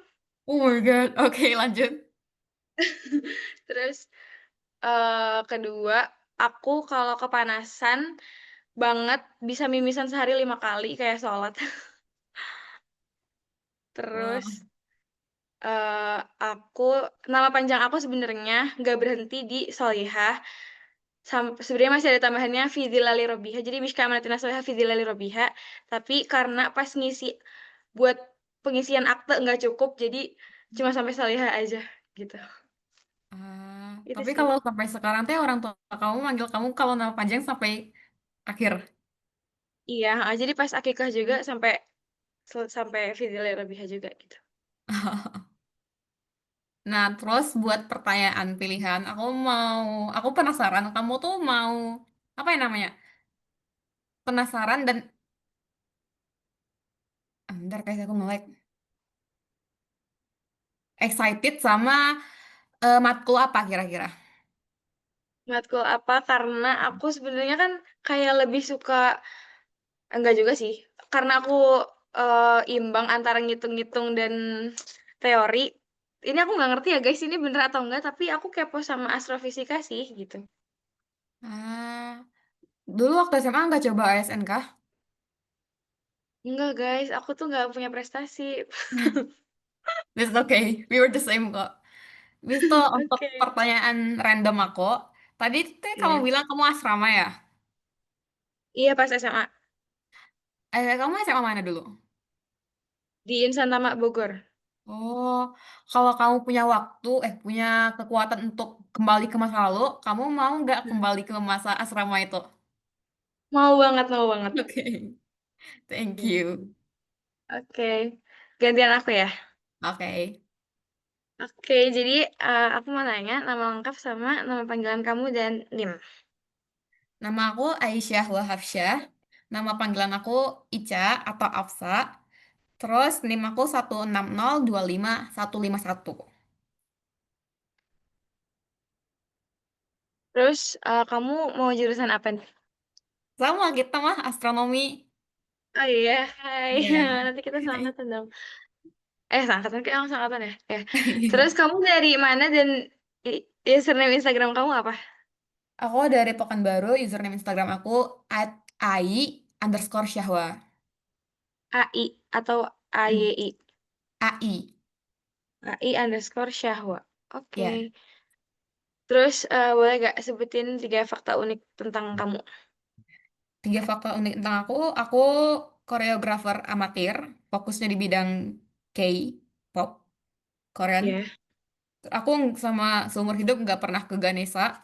Oh my God. Oke, lanjut. Terus kedua, aku kalau kepanasan banget bisa mimisan sehari 5 kali kayak sholat. Terus Wah. aku nama panjang aku sebenarnya nggak berhenti di Solihah. Sebenarnya masih ada tambahannya Fidilali Robiha. Jadi Mishka Amanatina Solihah Fidilali Robiha. Tapi karena pas ngisi buat pengisian akte nggak cukup, jadi cuma sampai Solihah aja gitu. Itu Tapi sih. kalau sampai sekarang teh orang tua kamu manggil kamu kalau nama panjang sampai akhir. Iya, jadi pas akikah juga sampai sampai Fidilali Robiha juga gitu. Nah, terus buat pertanyaan pilihan, aku penasaran, kamu tuh mau, apa ya namanya? Penasaran dan, bentar guys, aku nge-lag. Excited sama matkul apa kira-kira? Matkul apa? Karena aku sebenarnya kan kayak lebih suka, enggak juga sih. Karena aku imbang antara ngitung-ngitung dan teori. Ini aku nggak ngerti ya guys, ini bener atau enggak, tapi aku kepo sama astrofisika sih gitu. Ah, Dulu waktu SMA nggak coba ASN kah? Enggak guys, aku tuh nggak punya prestasi. It's okay, we were the same kok. Bis itu untuk Oke. pertanyaan random aku. Tadi tuh kamu Iya. bilang kamu asrama ya? Iya pas SMA Kamu SMA mana dulu? di Insan Tamak Bogor. Oh, kalau kamu punya waktu, punya kekuatan untuk kembali ke masa lalu, kamu mau nggak kembali ke masa asrama itu? Mau banget, mau banget. Oke, thank Iya. you. Oke, gantian aku ya. Oke, Oke, jadi aku mau nanya nama lengkap sama nama panggilan kamu dan NIM. nama aku Aisyah Wahafsyah. Nama panggilan aku Ica atau Afsa. Terus NIM aku 160255151. Terus kamu mau jurusan apa nih? Sama kita mah astronomi. Oh iya, hai. Iya. Nanti kita seangkatan dong. Seangkatan kayak orang seangkatan ya. Ya. Terus kamu dari mana dan username Instagram kamu apa? Aku dari Pekanbaru, username Instagram aku @ai_syahwa. AI atau Hmm. AYI? AI, AI_Syahwa. Oke. ya. Terus boleh gak sebutin 3 fakta unik tentang kamu? 3 fakta unik tentang aku koreografer amatir, fokusnya di bidang K-pop, Korean. Iya. Aku sama seumur hidup nggak pernah ke Ganesha,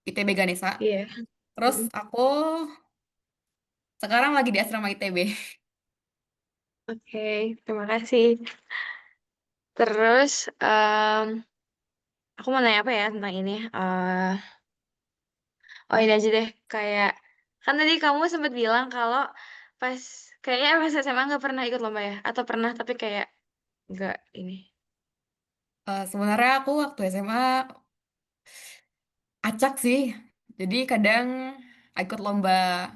ITB Ganesha. Iya. Terus Mm-mm. aku sekarang lagi di asrama ITB. Oke, terima kasih. Terus aku mau nanya apa ya tentang ini? Oh ini aja deh, kayak kan tadi kamu sempat bilang kalau pas kayaknya pas SMA nggak pernah ikut lomba ya? Atau pernah tapi kayak nggak ini. Sebenarnya aku waktu SMA acak sih. Jadi kadang ikut lomba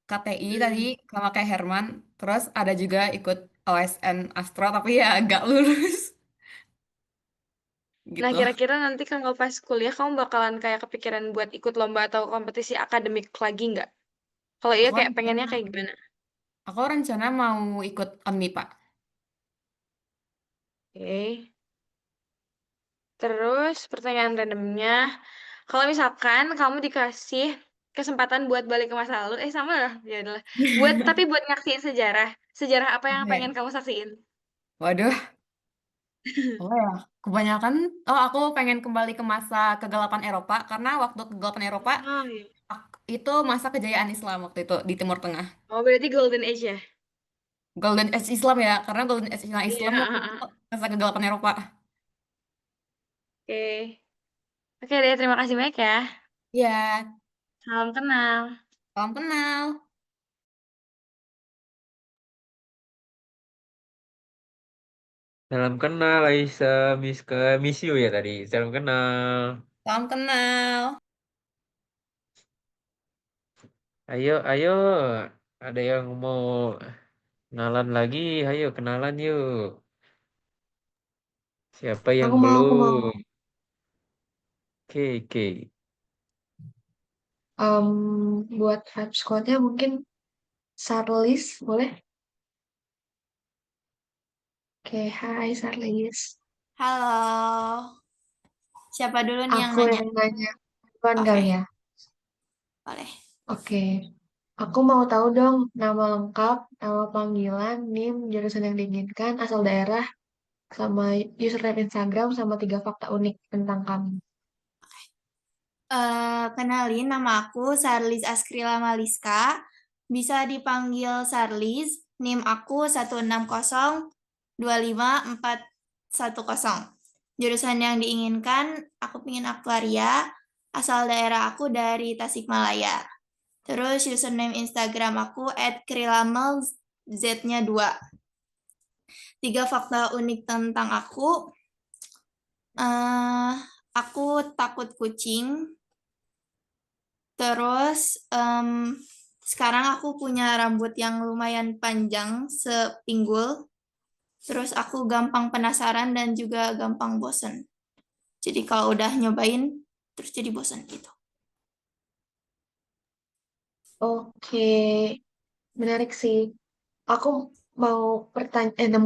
KTI tadi Hmm. sama kayak Herman. Terus ada juga ikut OSN Astro tapi ya agak lulus Nah, gitu. kira-kira nanti kalau pas kuliah kamu bakalan kayak kepikiran buat ikut lomba atau kompetisi akademik lagi nggak? Kalau iya Aku kayak pengennya rencana, kayak gimana? aku rencana mau ikut ONMIPA. Oke. Terus pertanyaan randomnya, kalau misalkan kamu dikasih kesempatan buat balik ke masa lalu, sama lah, ya adalah. Tapi buat nyaksiin sejarah. Sejarah apa yang pengen Oke. kamu saksiin? Waduh, oh ya. Kebanyakan, aku pengen kembali ke masa kegelapan Eropa karena waktu kegelapan Eropa Oh, iya. itu masa kejayaan Islam waktu itu di Timur Tengah. Oh, berarti Golden Age ya? Golden Age Islam ya, karena Golden Age Iya, Islam waktu itu masa kegelapan Eropa. Oke. Oke deh, terima kasih banyak ya. Ya, Salam kenal. salam kenal. Salam kenal Aisyah, miss you ya tadi. Salam kenal. Salam kenal. Ayo, ayo. Ada yang mau kenalan lagi? Ayo kenalan yuk. Siapa yang Aku mau. belum? Oke, oke. Buat Vibe Squad-nya mungkin Sarlis, boleh? Oke, hai Sarlis. Halo, siapa dulu nih yang Aku nanya? yang nanya duluan Oke, kali ya. boleh. Oke, aku mau tahu dong nama lengkap, nama panggilan, NIM, jurusan yang diinginkan, asal daerah, sama username Instagram, sama 3 fakta unik tentang kamu. Kenalin, nama aku Sarlis Askrila Maliska. Bisa dipanggil Sarlis. NIM aku 160254110. Jurusan yang diinginkan, aku pengen aktuaria. Asal daerah aku dari Tasikmalaya. Terus username Instagram aku @krilamel, Z-nya 2. 3 fakta unik tentang aku takut kucing. Terus sekarang aku punya rambut yang lumayan panjang, sepinggul. Terus aku gampang penasaran dan juga gampang bosen. Jadi kalau udah nyobain, terus jadi bosen gitu. Oke, menarik sih. Aku mau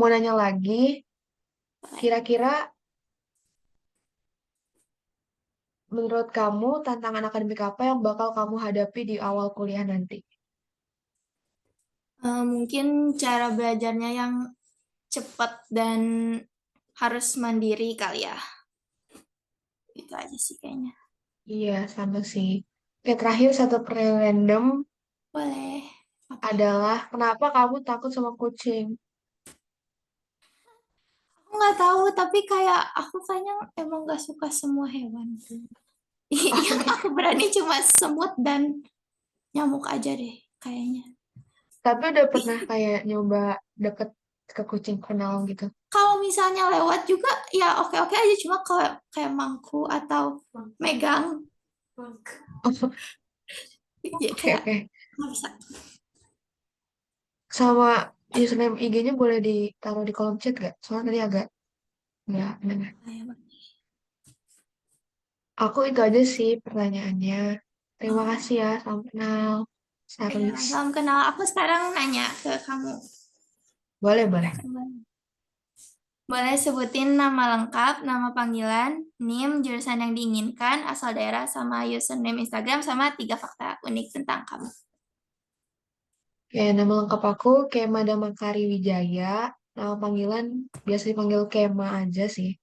nanya lagi. Kira-kira menurut kamu tantangan akademik apa yang bakal kamu hadapi di awal kuliah nanti? Mungkin cara belajarnya yang cepat dan harus mandiri kali ya. Itu aja sih kayaknya. Iya, sama sih. Oke, terakhir satu pertanyaan random Boleh. adalah kenapa kamu takut sama kucing? Aku nggak tahu, tapi kayak aku kayaknya emang nggak suka semua hewan. Yang aku berani cuma semut dan nyamuk aja deh kayaknya. Tapi udah pernah kayak nyoba deket ke kucing kenal gitu? Kalau misalnya lewat juga ya oke-oke aja, cuma kalau kayak mangku atau megang ya Oke, kayak oke. nggak bisa. Sama username IG-nya boleh ditaruh di kolom chat gak? Soalnya tadi agak nggak dengar. Aku itu aja sih pertanyaannya. Terima kasih ya, salam kenal. Ya, Saris. salam kenal. Aku sekarang nanya ke kamu. Boleh, boleh. Boleh sebutin nama lengkap, nama panggilan, NIM, jurusan yang diinginkan, asal daerah, sama username Instagram, sama 3 fakta unik tentang kamu. Oke, nama lengkap aku Kema Damakari Wijaya. Nama panggilan biasa dipanggil Kema aja sih.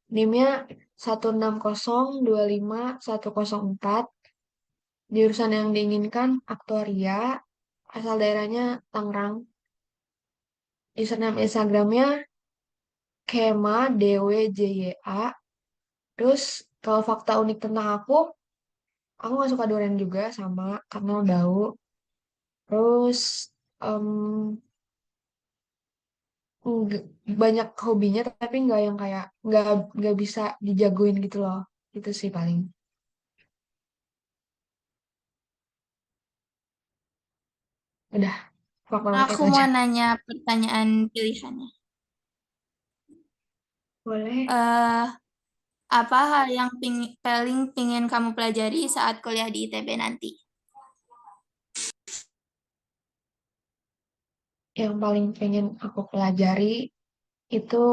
NIM-nya 160250104. Jurusan yang diinginkan aktuaria. Asal daerahnya Tangerang. Username Instagramnya Kema DWJYA. Terus kalau fakta unik tentang aku nggak suka durian juga sama karena bau. Terus em, banyak hobinya tapi nggak yang kayak nggak bisa dijagoin gitu loh. Itu sih paling. Udah, fakta unik Aku itu aja. mau nanya pertanyaan pilihannya. Boleh. Eh, apa hal yang paling pingin kamu pelajari saat kuliah di ITB nanti? Yang paling pengen aku pelajari itu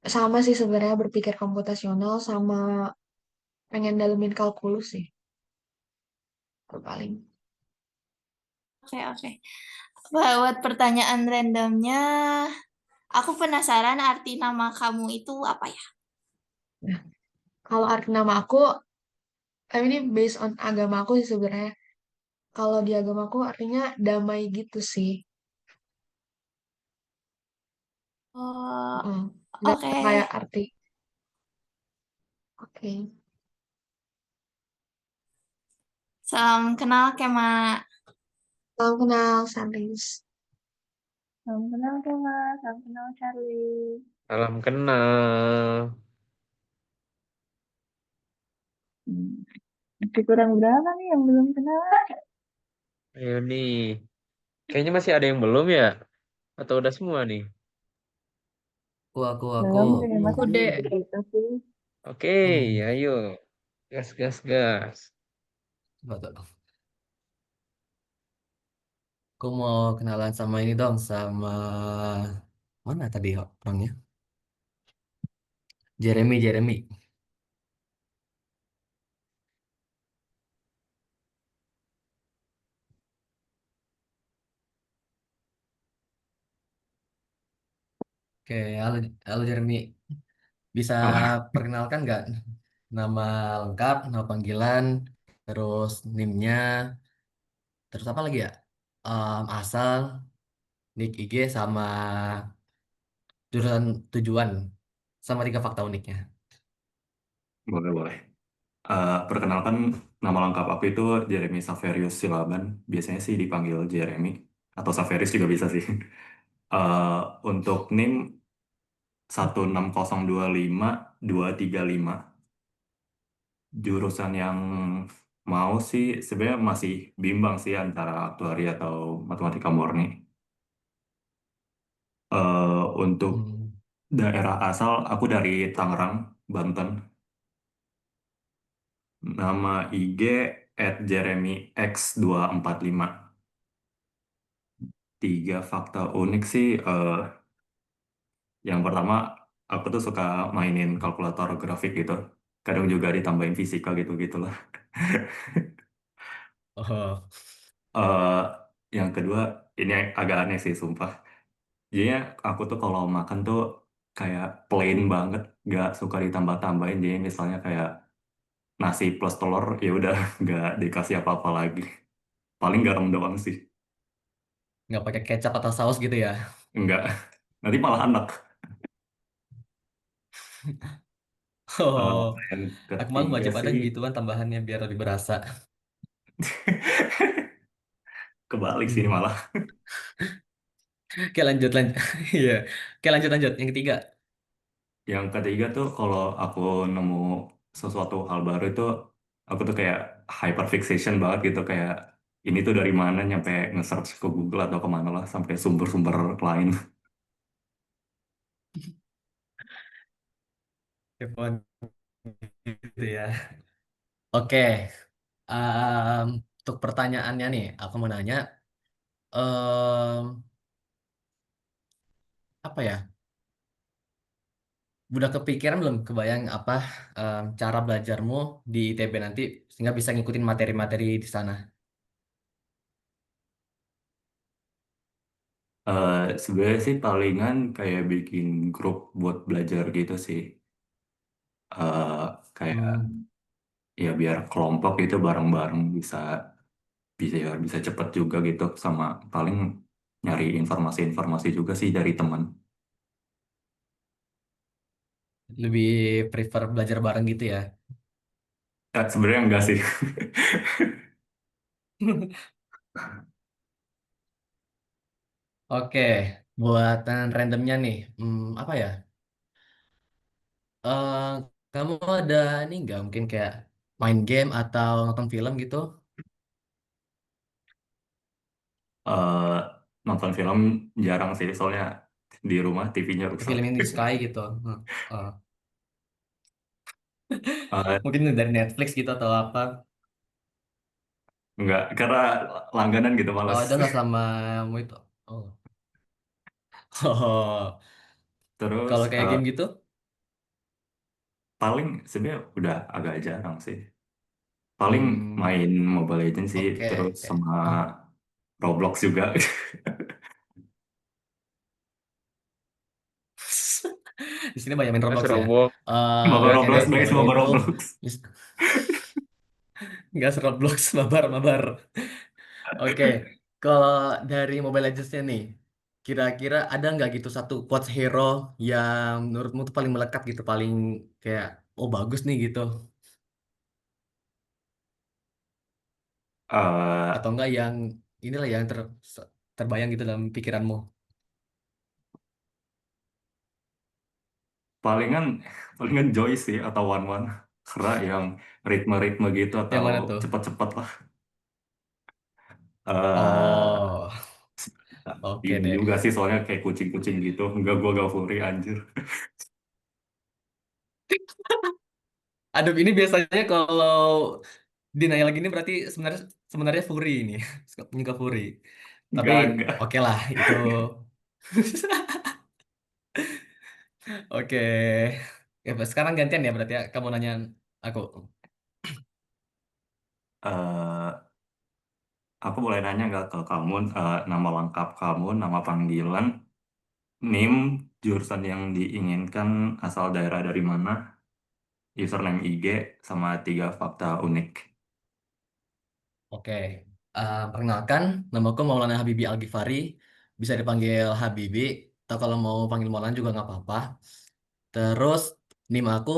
sama sih sebenarnya berpikir komputasional sama pengen dalemin kalkulus sih. Itu paling. Oke, oke. Buat pertanyaan randomnya, aku penasaran arti nama kamu itu apa ya? Nah, kalau arti nama aku, ini based on agama aku sih sebenarnya. Kalau di agama aku artinya damai gitu sih. Oh, Nggak oke. kayak arti. Oke. Salam kenal, Kema. Salam kenal, Saris. Salam kenal Kema, salam kenal Charlie. Salam kenal. Masih kurang berapa nih yang belum kenal? Ayo nih. Kayaknya masih ada yang belum ya? Atau udah semua nih? Aku. Belum sih, Aku masih deh. gitu sih. Oke, ayo. Gas, gas, gas. Coba tuh. Aku mau kenalan sama ini dong, sama mana tadi orangnya? Jeremy. Oke, halo Jeremy. Bisa Alah, perkenalkan nggak nama lengkap, nama panggilan, terus NIM-nya, terus apa lagi ya? Asal, nick IG, sama jurusan tujuan, sama 3 fakta uniknya. Boleh, boleh. Perkenalkan, nama lengkap aku itu Jeremy Saverius Silaban. Biasanya sih dipanggil Jeremy, atau Saverius juga bisa sih. Untuk NIM 16025-235. Jurusan yang mau sih sebenarnya masih bimbang sih antara aktuari atau matematika murni. Untuk Hmm. daerah asal, aku dari Tangerang, Banten. Nama IG @jeremyx245. Tiga fakta unik sih. Yang pertama, aku tuh suka mainin kalkulator grafik gitu. Kadang juga ditambahin fisika gitu-gitu lah. Oh, Eh, yang kedua, ini agak aneh sih, sumpah. Jadi aku tuh kalau makan tuh kayak plain banget, gak suka ditambah-tambahin. Jadi misalnya kayak nasi plus telur, ya udah gak dikasih apa-apa lagi. Paling garam doang sih. nggak pakai kecap atau saus gitu ya? Enggak, nanti malah enak. Oh, Yang aku malah ketiga wajib ada sih, gituan tambahannya biar lebih berasa. kebalik sih ini Hmm. malah. Oke, lanjut lanjut. Iya. Oke, lanjut lanjut. Yang ketiga. Yang ketiga tuh kalau aku nemu sesuatu hal baru itu, aku tuh kayak hyperfixation banget gitu, kayak ini tuh dari mana, nyampe nge-search ke Google atau kemana lah sampai sumber-sumber lain. Kepoan gitu ya. Oke. em, untuk pertanyaannya nih, aku mau nanya, em, apa ya? Udah kepikiran belum kebayang apa cara belajarmu di ITB nanti sehingga bisa ngikutin materi-materi di sana? Sebenarnya sih palingan kayak bikin grup buat belajar gitu sih. Eh, Kayak Hmm, ya biar kelompok itu bareng-bareng bisa bisa ya bisa cepet juga gitu, sama paling nyari informasi-informasi juga sih dari teman. lebih prefer belajar bareng gitu ya. Sebenarnya enggak sih. Oke, buatan randomnya nih, apa ya? eh Kamu ada ini nggak mungkin kayak main game atau nonton film gitu? eh Nonton film jarang sih, soalnya di rumah TV-nya rusak. Film yang disukai gitu. Eh, Eh, Mungkin dari Netflix gitu atau apa? Enggak, karena langganan gitu, Oh, males. ada nggak selama kamu itu? Oh, oh. Terus Kalau kayak game gitu? paling sebenarnya udah agak jarang sih. Paling Hmm, main Mobile Legends sih, oke. terus sama Oh, Roblox juga. di sini banyak main Mas Roblox ya. Robok. Maba Gas, Oke Roblox gas. guys, guys, kalau Maba gitu, Roblox. nggak Roblox, mabar, mabar. Oke, kalau dari Mobile Legends-nya nih, kira-kira ada nggak gitu satu quotes hero yang menurutmu tuh paling melekat gitu, paling kayak, oh bagus nih gitu, atau eh enggak yang inilah yang terbayang gitu dalam pikiranmu? palingan palingan Joy sih atau One One, karena yang ritme-ritme gitu Yang atau mana tuh? cepat-cepat lah. eh Oh, oke Ini deh. juga sih, soalnya kayak kucing-kucing gitu. Enggak, gua gak fury anjir. Aduh, ini biasanya kalau denial gini berarti sebenarnya sebenarnya Fury ini, punya Fury. Tapi Enggak. oke lah itu. Oke. Ya, sekarang gantian ya berarti ya kamu nanya aku. eh aku boleh nanya nggak ke kamu, nama lengkap kamu, nama panggilan, NIM, jurusan yang diinginkan, asal daerah dari mana, username IG, sama tiga fakta unik. Oke. Perkenalkan, namaku Maulana Habibi Al-Ghifari. Bisa dipanggil Habibi. Atau kalau mau panggil Maulana juga nggak apa-apa. Terus NIM aku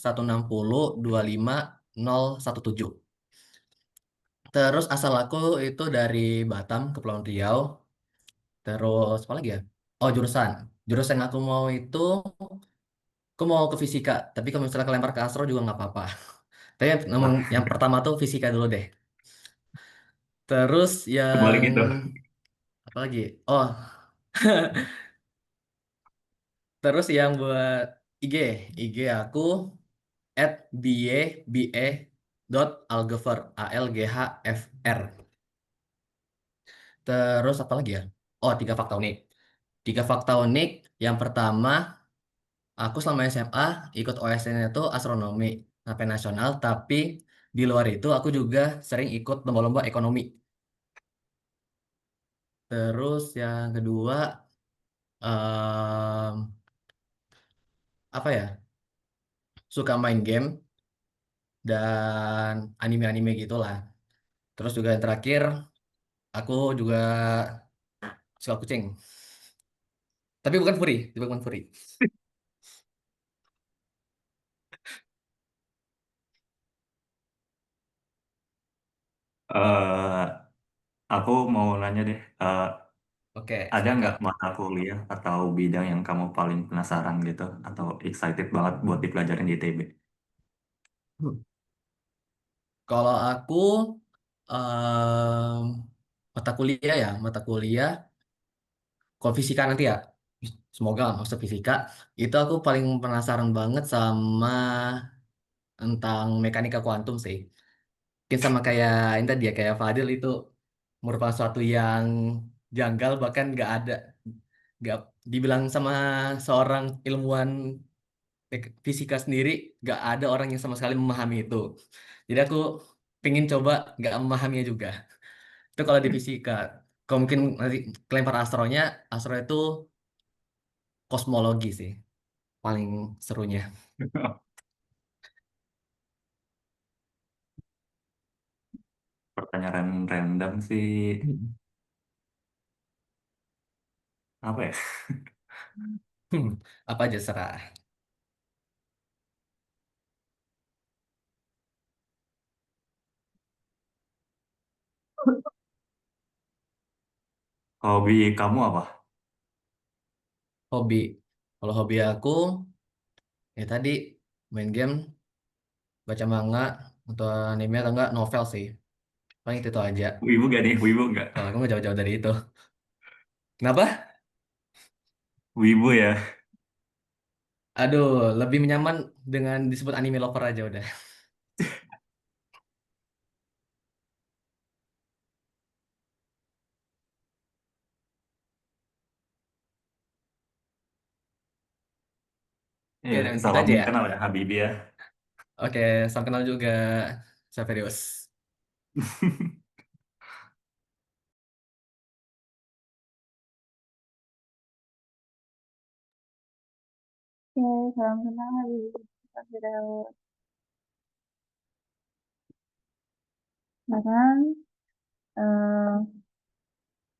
160 25 017. Terus asal aku itu dari Batam, Kepulauan Riau. Terus apa lagi ya? Oh, jurusan. Jurusan yang aku mau itu, aku mau ke fisika. Tapi kalau misalnya kelempar ke astro juga nggak apa-apa. Tapi Wah, yang pertama tuh fisika dulu deh. Terus kebalik yang gitu. apa lagi? Oh, terus yang buat IG, IG aku @algefr ALGHFR. Terus apa lagi ya? Oh, 3 fakta unik. 3 fakta unik. Yang pertama, aku selama SMA ikut OSN itu astronomi sampai nasional, tapi di luar itu aku juga sering ikut lomba-lomba ekonomi. Terus yang kedua, em, apa ya? Suka main game dan anime-anime gitulah. Terus juga yang terakhir, aku juga suka kucing. Tapi bukan furry. Eh, aku mau nanya deh, Oke, ada nggak silakan. mata kuliah atau bidang yang kamu paling penasaran gitu, atau excited banget buat dipelajarin di ITB? Hmm. Kalau aku em, mata kuliah kalau fisika nanti ya, semoga masuk fisika. Itu aku paling penasaran banget sama tentang mekanika kuantum sih. Mungkin sama kayak ini tadi ya, kayak Fadil itu merupakan suatu yang janggal, bahkan nggak dibilang sama seorang ilmuwan fisika sendiri, nggak ada orang yang sama sekali memahami itu. Jadi aku pengen coba nggak memahaminya juga. Itu kalau di fisika. Kalau mungkin nanti kelempar astro itu kosmologi sih paling serunya. Pertanyaan random sih, apa ya? Hmm, apa aja serah. Hobi kamu apa? Hobi. Kalau hobi aku ya tadi main game, baca manga, atau anime atau enggak novel sih. Paling itu aja. Wibu gak nih? Wibu nggak? Kalau aku nggak jauh-jauh dari itu. Kenapa? Wibu ya. Aduh, lebih nyaman dengan disebut anime lover aja udah. Oke, Iya, dan itu salam aja ya. kenal ya Habibie ya. Oke, salam kenal juga, Saverius. Oke, salam kenal Habib. Pak Firdaus. Sekarang eh,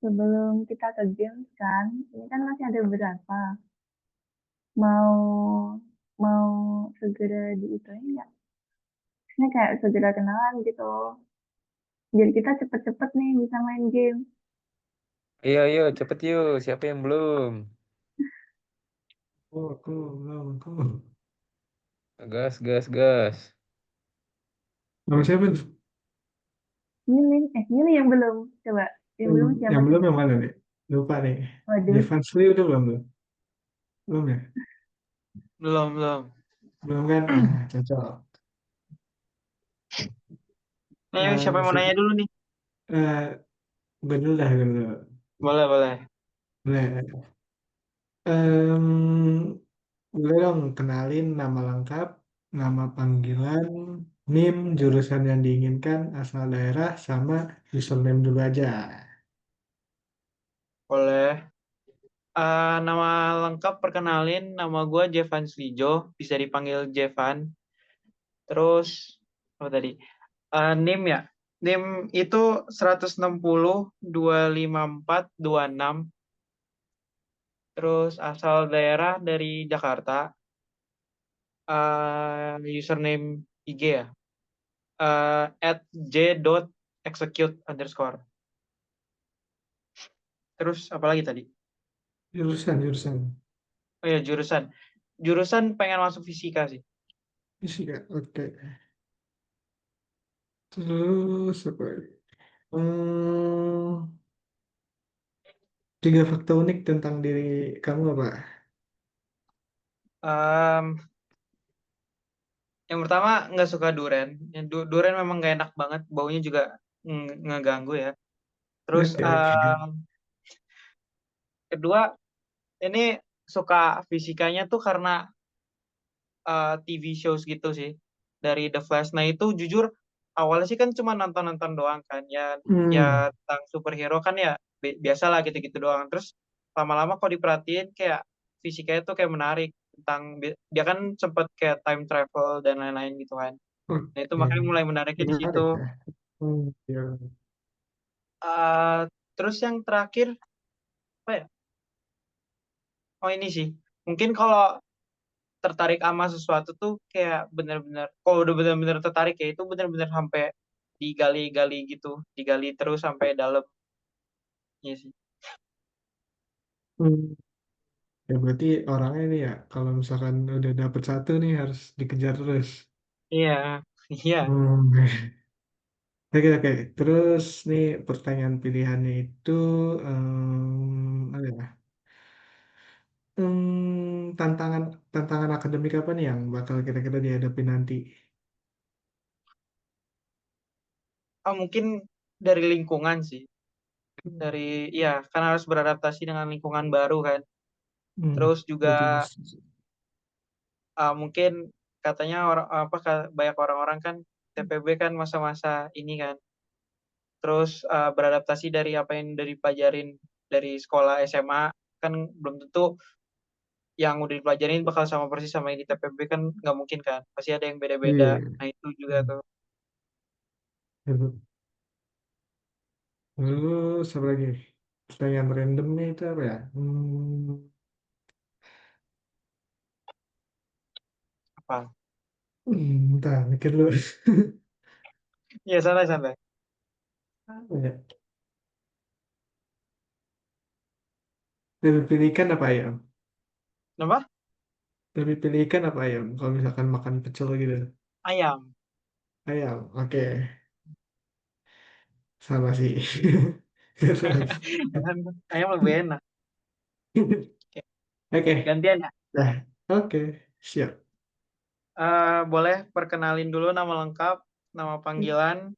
sebelum kita ke games kan, ini kan masih ada beberapa. Mau mau segera di itu enggak? Ini kayak segera kenalan gitu. Biar kita cepet-cepet nih bisa main game. Iya, cepet yuk. Siapa yang belum? Aku belum, aku. Gas, gas, gas. Nama siapa tuh? Milih yang belum. Coba, yang belum siapa Yang sih? belum yang mana nih? Lupa nih. Waduh, Jevan Sli udah belum belum? Belum ya? Belum, belum. Belum kan? Ah, cocok. Ayo, siapa yang mau nanya dulu nih? Gue dulu dah, gue dulu. Boleh, boleh. Boleh. Em, Boleh dong kenalin nama lengkap, nama panggilan, NIM, jurusan yang diinginkan, asal daerah, sama username dulu aja. Boleh. Nama lengkap perkenalin, nama gue Jevan Slijo, bisa dipanggil Jevan. Terus, apa tadi? NIM ya? NIM itu 160 254 26. Terus asal daerah dari Jakarta. Username IG ya? @j.execute_. Terus apa lagi tadi? Jurusan. Oh ya, jurusan. Jurusan pengen masuk fisika sih. Fisika, oke. Terus apa lagi? Hmm, 3 fakta unik tentang diri kamu apa? Em, Yang pertama nggak suka duren. Duren memang nggak enak banget, baunya juga ngeganggu ya. Terus Oke, oke. kedua ini suka fisikanya tuh karena TV shows gitu sih dari The Flash. Nah itu jujur awalnya sih kan cuma nonton-nonton doang kan ya Hmm. tentang superhero kan ya biasa lah gitu-gitu doang. Terus lama-lama kok diperhatiin kayak fisikanya tuh kayak menarik tentang dia kan sempet kayak time travel dan lain-lain gitu kan. Nah itu Oke. makanya mulai menariknya di situ. Menarik ya. Ya. Eh, terus yang terakhir apa ya? Oh ini sih mungkin kalau tertarik sama sesuatu tuh kayak bener-bener kalau udah bener-bener tertarik ya itu bener-bener sampai digali-gali gitu, digali terus sampai dalam. Iya sih. Hmm. Ya berarti orangnya ini ya, kalau misalkan udah dapet satu nih harus dikejar terus. Iya, iya. Hmm. Oke, oke. Terus nih pertanyaan pilihannya itu apa ya? Tantangan tantangan akademik apa nih yang bakal kira-kira dihadapi nanti? Mungkin dari lingkungan sih. Dari ya kan harus beradaptasi dengan lingkungan baru kan. Terus juga Betul, Mas. mungkin katanya orang apa banyak orang-orang kan TPB kan masa-masa ini kan. Terus beradaptasi dari apa yang udah dipelajarin dari sekolah SMA kan belum tentu yang udah dipelajarin bakal sama persis sama yang di TPB kan nggak mungkin kan pasti ada yang beda-beda. Iya. Nah itu juga tuh Betul. Terus apa lagi? Pertanyaan randomnya itu apa ya? apa Bentar, mikir dulu. ya santai-santai. Apa ya? Lebih pilih ikan apa ayam? Kenapa? Lebih pilih ikan apa ayam? Kalau misalkan makan pecel gitu. Ayam. Ayam, oke. Sama sih. Terus. Ayam lebih enak. Oke. Oke. Gantian ya. Nah, oke. Siap. Boleh perkenalin dulu nama lengkap, nama panggilan,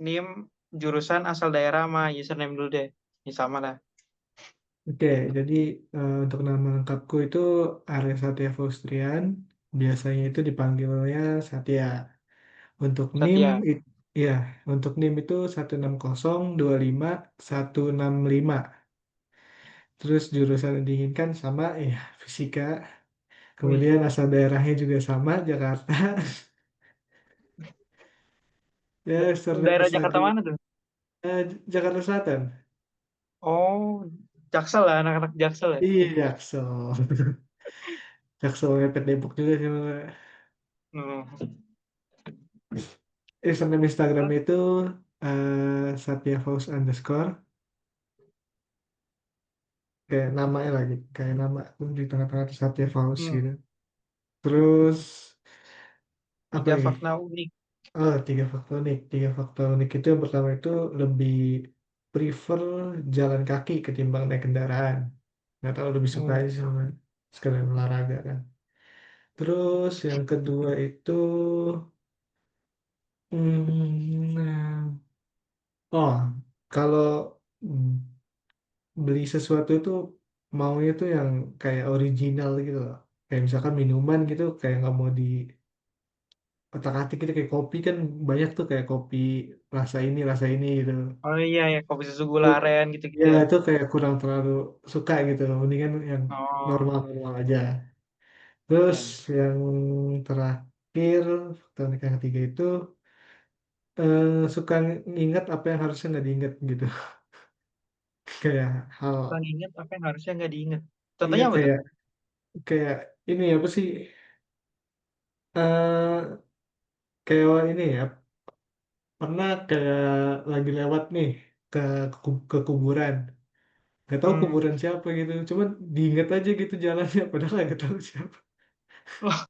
NIM, jurusan, asal daerah, sama username dulu deh. Ini sama lah. Oke, jadi untuk nama lengkapku itu Arya Satya Faustrian. Biasanya itu dipanggilnya Satya. Untuk NIM, Satya. ya, untuk NIM itu 16025 165. Terus jurusan yang diinginkan sama, ya, fisika. Wih, Kemudian asal daerahnya juga sama, Jakarta. Ya, daerah Jakarta sering mana tuh? Jakarta Selatan. Oh, Jaksel lah, anak-anak Jaksel ya. Iya, Jaksel. Jaksel mepet Depok juga sih. Hmm. Username Instagram itu @satyafaus_. Kayak namanya lagi, kayak nama di tengah-tengah itu Satya Faus Hmm. gitu. Terus apa 3 lagi? fakta unik. Oh, 3 fakta unik. 3 fakta unik itu yang pertama itu lebih prefer jalan kaki ketimbang naik kendaraan. Nggak tahu lebih suka Hmm. aja sih sama sekalian olahraga kan. Terus yang kedua itu nah, oh, kalau mm, beli sesuatu itu maunya tuh yang kayak original gitu loh. Kayak misalkan minuman gitu kayak nggak mau di otak-atik gitu kayak kopi kan banyak tuh kayak kopi rasa ini gitu. Oh iya ya, kopi susu Itu gula aren gitu-gitu ya ya. itu kayak kurang terlalu suka gitu. Mendingan yang Oh, normal-normal aja. Terus iya, iya. yang terakhir, teknik yang ketiga itu suka nginget apa yang harusnya nggak diinget gitu. Kayak hal, Bukan ingat apa yang harusnya nggak diingat. iya Contohnya apa tuh? kayak kayak ini apa sih? eh Kayak ini ya, pernah kayak lagi lewat nih ke ke kuburan. Gak tahu Hmm. kuburan siapa gitu. Cuman diinget aja gitu jalannya padahal gak tahu siapa. Loh,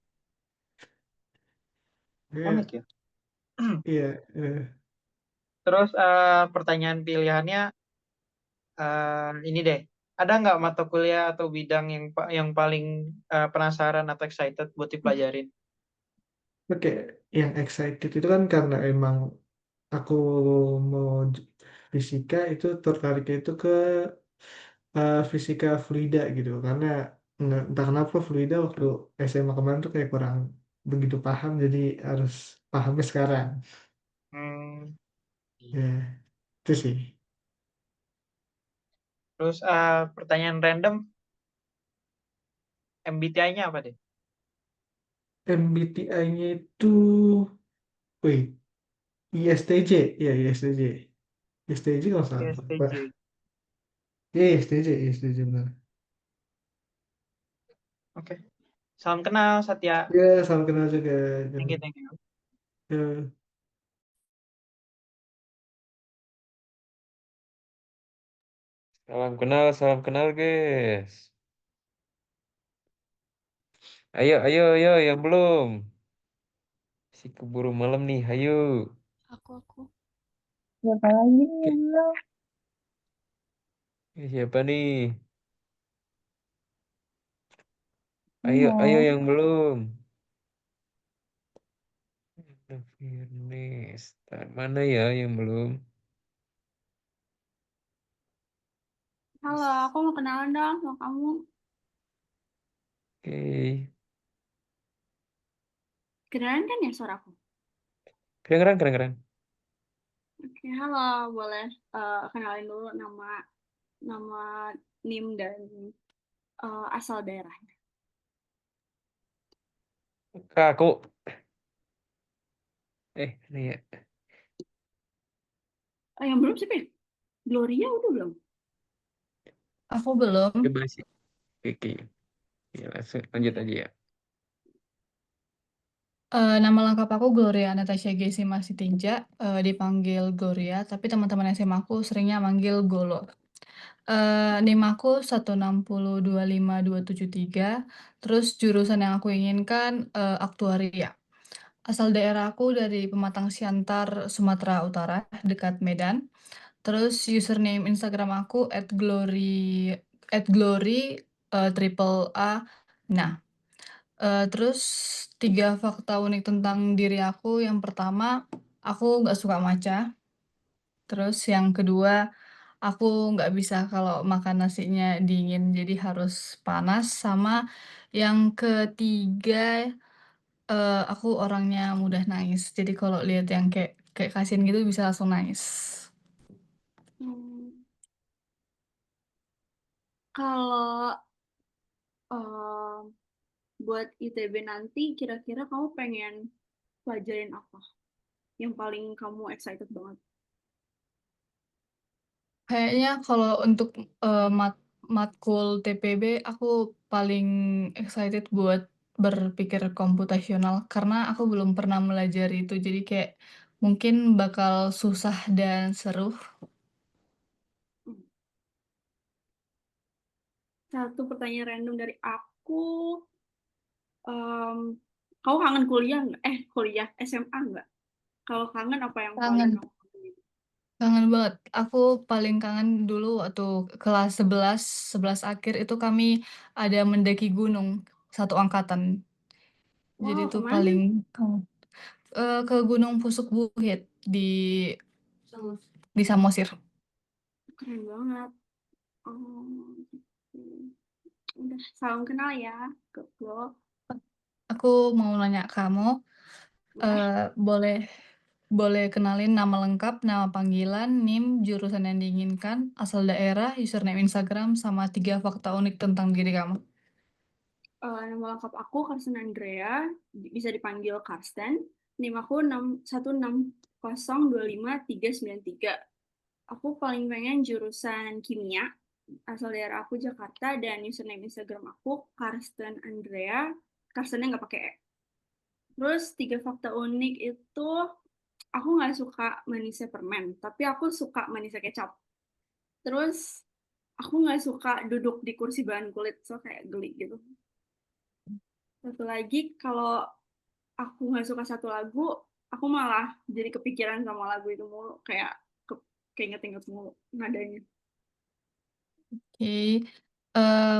Kayak unik ya. iya, Terus pertanyaan pilihannya ini deh. Ada nggak mata kuliah atau bidang yang paling penasaran atau excited buat dipelajarin? Oke, yang excited itu kan karena emang aku mau fisika itu tertariknya itu ke fisika fluida gitu karena entah kenapa fluida waktu SMA kemarin tuh kayak kurang begitu paham jadi harus pahamnya sekarang Hmm. ya itu sih. Terus pertanyaan random, MBTI-nya apa deh? MBTI-nya itu wait ISTJ ya ISTJ ISTJ kalau salah apa ISTJ. ya ISTJ benar Oke. Salam kenal, Satya. ya salam kenal juga. Thank you, thank you. Ya. Salam kenal, guys. Ayo, yang belum. Si keburu malam nih, ayo. Aku. Siapa lagi nih Oke, yang belum? siapa nih? Ayo Mau. yang belum. Firnis. Mana ya yang belum? Halo, aku mau kenalan dong sama kamu. Oke. Kedengeran kan ya suaraku? Keren. Oke, halo, boleh kenalin dulu nama NIM dan asal daerah. Kak, aku. Ini ya. Yang belum siapa ya? Gloria udah belum? Aku belum. Coba sih. Oke. Ya, langsung lanjut aja ya. Nama lengkap aku Gloria Natasha Gesima Sitinja, dipanggil Gloria, tapi teman-teman SMA aku seringnya manggil Golo. NIM aku 1602523, terus jurusan yang aku inginkan aktuaria. Asal daerah aku dari Pematang Siantar, Sumatera Utara, dekat Medan. Terus username Instagram aku @glory triple A. Nah, terus 3 fakta unik tentang diri aku. Yang pertama, aku nggak suka matcha. Terus yang kedua, aku nggak bisa kalau makan nasinya dingin, jadi harus panas. Sama yang ketiga, aku orangnya mudah nangis. Jadi kalau lihat yang kayak kasihan gitu bisa langsung nangis. Kalau buat ITB nanti, kira-kira kamu pengen pelajarin apa? Yang paling kamu excited banget? Kayaknya kalau untuk matkul TPB, aku paling excited buat berpikir komputasional karena aku belum pernah melajari itu. Jadi kayak mungkin bakal susah dan seru. Satu pertanyaan random dari aku. Kamu kangen kuliah nggak? Kuliah SMA nggak? Kalau kangen apa yang paling Kangen. kamu kangenin? Kangen banget. Aku paling kangen dulu waktu kelas 11 akhir itu kami ada mendaki gunung satu angkatan. Jadi Wow, itu kemana? paling kangen. Ke Gunung Pusuk Buhit di Samosir. Keren banget. Oh, gitu. Udah, salam kenal ya, Goblok. Aku mau nanya kamu, boleh kenalin nama lengkap, nama panggilan, NIM, jurusan yang diinginkan, asal daerah, username Instagram, sama 3 fakta unik tentang diri kamu. Nama lengkap aku Karsten Andrea, bisa dipanggil Karsten. NIM aku 160253993. Aku paling pengen jurusan kimia, asal daerah aku Jakarta, dan username Instagram aku Karsten Andrea. Karstennya nggak pakai E. Terus 3 fakta unik itu, aku nggak suka manisnya permen, tapi aku suka manisnya kecap. Terus aku nggak suka duduk di kursi bahan kulit, so kayak geli gitu. Satu lagi, kalau aku nggak suka satu lagu, aku malah jadi kepikiran sama lagu itu mulu, kayak inget-inget mulu nadanya. Oke,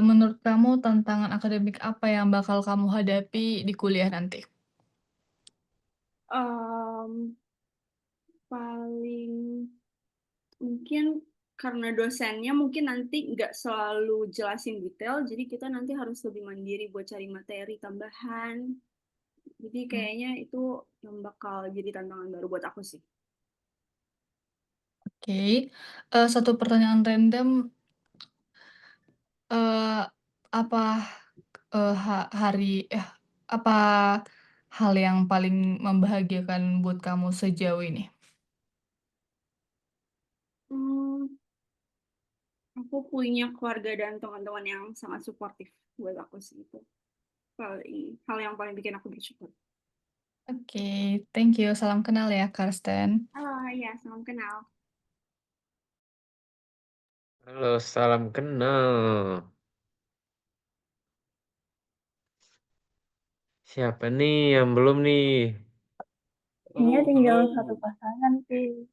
menurut kamu tantangan akademik apa yang bakal kamu hadapi di kuliah nanti? Paling mungkin karena dosennya mungkin nanti nggak selalu jelasin detail, jadi kita nanti harus lebih mandiri buat cari materi tambahan. Jadi kayaknya itu yang bakal jadi tantangan baru buat aku sih. Oke, satu pertanyaan random, eh, apa apa hal yang paling membahagiakan buat kamu sejauh ini? Hmm, aku punya keluarga dan teman-teman yang sangat suportif buat aku sih itu hal yang paling bikin aku bersyukur. Oke, thank you. Salam kenal ya, Karsten. Ya, salam kenal. Halo, salam kenal. Siapa nih yang belum nih? Kayaknya tinggal halo. satu pasangan sih.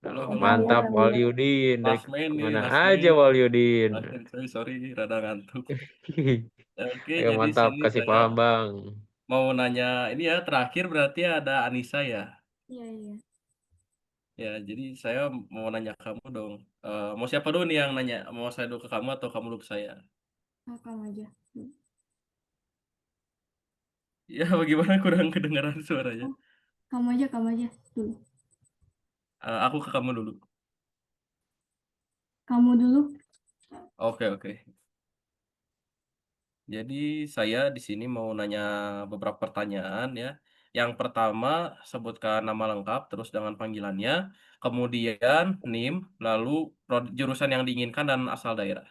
Halo, Yang halo. Alia Mantap, sama Walyudin. Dari Last man nih, mana last aja, man. Walyudin? Last man, sorry, rada ngantuk. Oke, Ayo, jadi mantap. sini Kasih saya paham, Bang. mau nanya, ini ya terakhir berarti ada Anissa ya. Iya, iya. Ya, jadi saya mau nanya kamu dong. Mau siapa dulu nih yang nanya? Mau saya dulu ke kamu atau kamu dulu ke saya? Kamu aja. Ya, bagaimana kurang kedengaran suaranya? Kamu aja dulu. Aku ke kamu dulu. Kamu dulu. Oke, oke. Jadi saya di sini mau nanya beberapa pertanyaan ya. Yang pertama, sebutkan nama lengkap terus dengan panggilannya, kemudian NIM, lalu jurusan yang diinginkan dan asal daerah.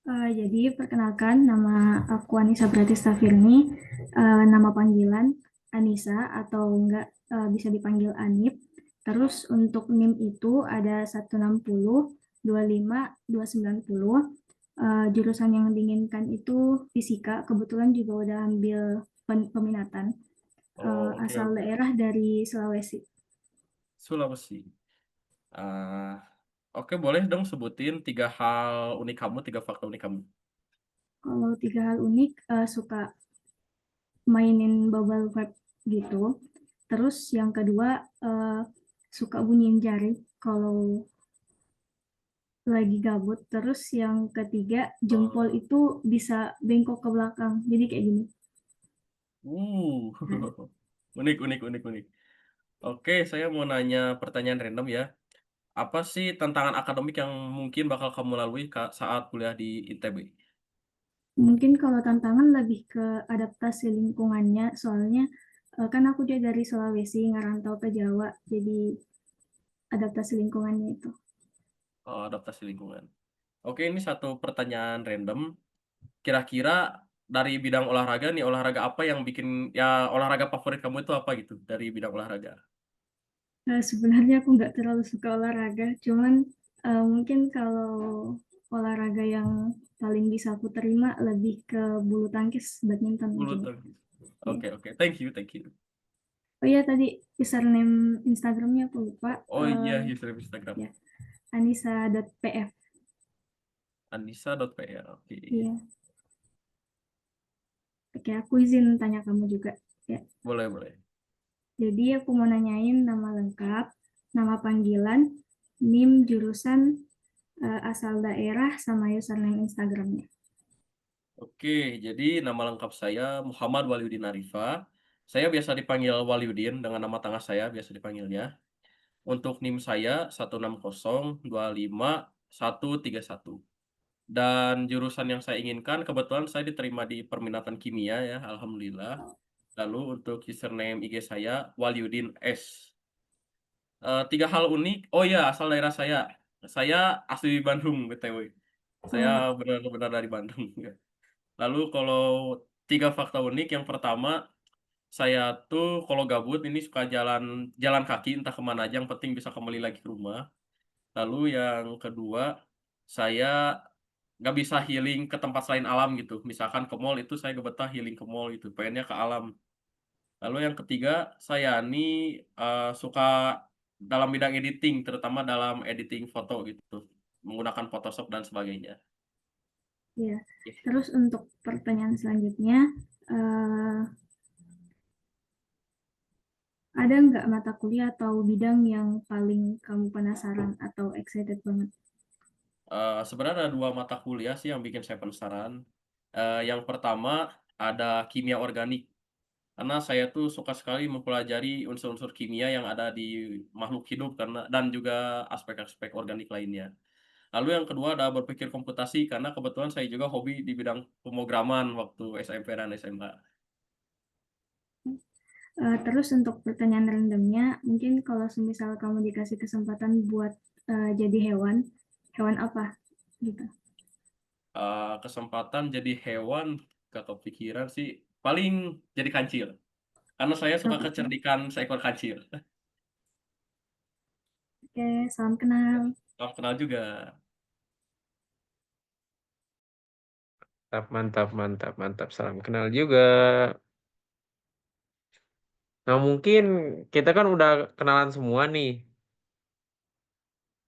Jadi perkenalkan nama aku Anissa Pratista Firni, nama panggilan Anissa atau enggak bisa dipanggil Anip. Terus untuk NIM itu ada 160, 25, 290. Jurusan yang diinginkan itu fisika, kebetulan juga udah ambil peminatan. Oh, oke, Asal oke. daerah dari Sulawesi. Sulawesi. Ah, oke, boleh dong sebutin 3 hal unik kamu, 3 fakta unik kamu. Kalau 3 hal unik, suka mainin bubble wrap gitu. Terus yang kedua, suka bunyiin jari kalau lagi gabut. Terus yang ketiga, jempol Oh. itu bisa bengkok ke belakang. Jadi kayak gini. Unik, unik, unik, unik. Oke, saya mau nanya pertanyaan random ya. Apa sih tantangan akademik yang mungkin bakal kamu lalui saat kuliah di ITB? Mungkin kalau tantangan lebih ke adaptasi lingkungannya, soalnya kan aku juga dari Sulawesi ngerantau ke Jawa, jadi adaptasi lingkungannya itu. Oh, adaptasi lingkungan. Oke, ini satu pertanyaan random. Kira-kira dari bidang olahraga nih, olahraga apa yang bikin, ya olahraga favorit kamu itu apa gitu dari bidang olahraga? Sebenarnya aku nggak terlalu suka olahraga, cuman mungkin kalau olahraga yang paling bisa aku terima lebih ke bulu tangkis, badminton Bulu juga. tangkis. Iya. Oke, oke. Thank you, thank you. Oh iya, tadi username Instagramnya aku lupa. Oh iya, username Instagram. Ya, anissa.pf. Anissa.pl. Oke. Iya. Oke, aku izin tanya kamu juga. Ya. Boleh, boleh. Jadi aku mau nanyain nama lengkap, nama panggilan, NIM jurusan, asal daerah, sama username Instagramnya. Oke, jadi nama lengkap saya Muhammad Walyudin Arifa. Saya biasa dipanggil Walyudin dengan nama tengah saya biasa dipanggilnya. Untuk NIM saya 160251131. Dan jurusan yang saya inginkan kebetulan saya diterima di perminatan kimia ya, alhamdulillah. Lalu untuk username IG saya Walyudin S. 3 hal unik. Oh ya, asal daerah saya. Saya asli Bandung, BTW. Saya benar-benar dari Bandung. Ya. Lalu kalau 3 fakta unik, yang pertama, saya tuh kalau gabut ini suka jalan jalan kaki entah kemana aja, yang penting bisa kembali lagi ke rumah. Lalu yang kedua, saya nggak bisa healing ke tempat selain alam gitu. Misalkan ke mall itu saya gak betah healing ke mall gitu, pengennya ke alam. Lalu yang ketiga, saya ini suka dalam bidang editing, terutama dalam editing foto gitu, menggunakan Photoshop dan sebagainya. Ya. Terus untuk pertanyaan selanjutnya, ada nggak mata kuliah atau bidang yang paling kamu penasaran atau excited banget? Sebenarnya ada dua mata kuliah sih yang bikin saya penasaran. Yang pertama ada kimia organik. Karena saya tuh suka sekali mempelajari unsur-unsur kimia yang ada di makhluk hidup dan juga aspek-aspek organik lainnya. Lalu yang kedua ada berpikir komputasi karena kebetulan saya juga hobi di bidang pemrograman waktu SMP dan SMA. Terus untuk pertanyaan randomnya, mungkin kalau semisal kamu dikasih kesempatan buat jadi hewan, hewan apa gitu? Kesempatan jadi hewan gak kepikiran sih. Paling jadi kancil. Karena saya suka Oke, kecerdikan seekor kancil. salam kenal. Salam kenal juga. Mantap, mantap, mantap, mantap. Salam kenal juga. Nah, mungkin kita kan udah kenalan semua nih.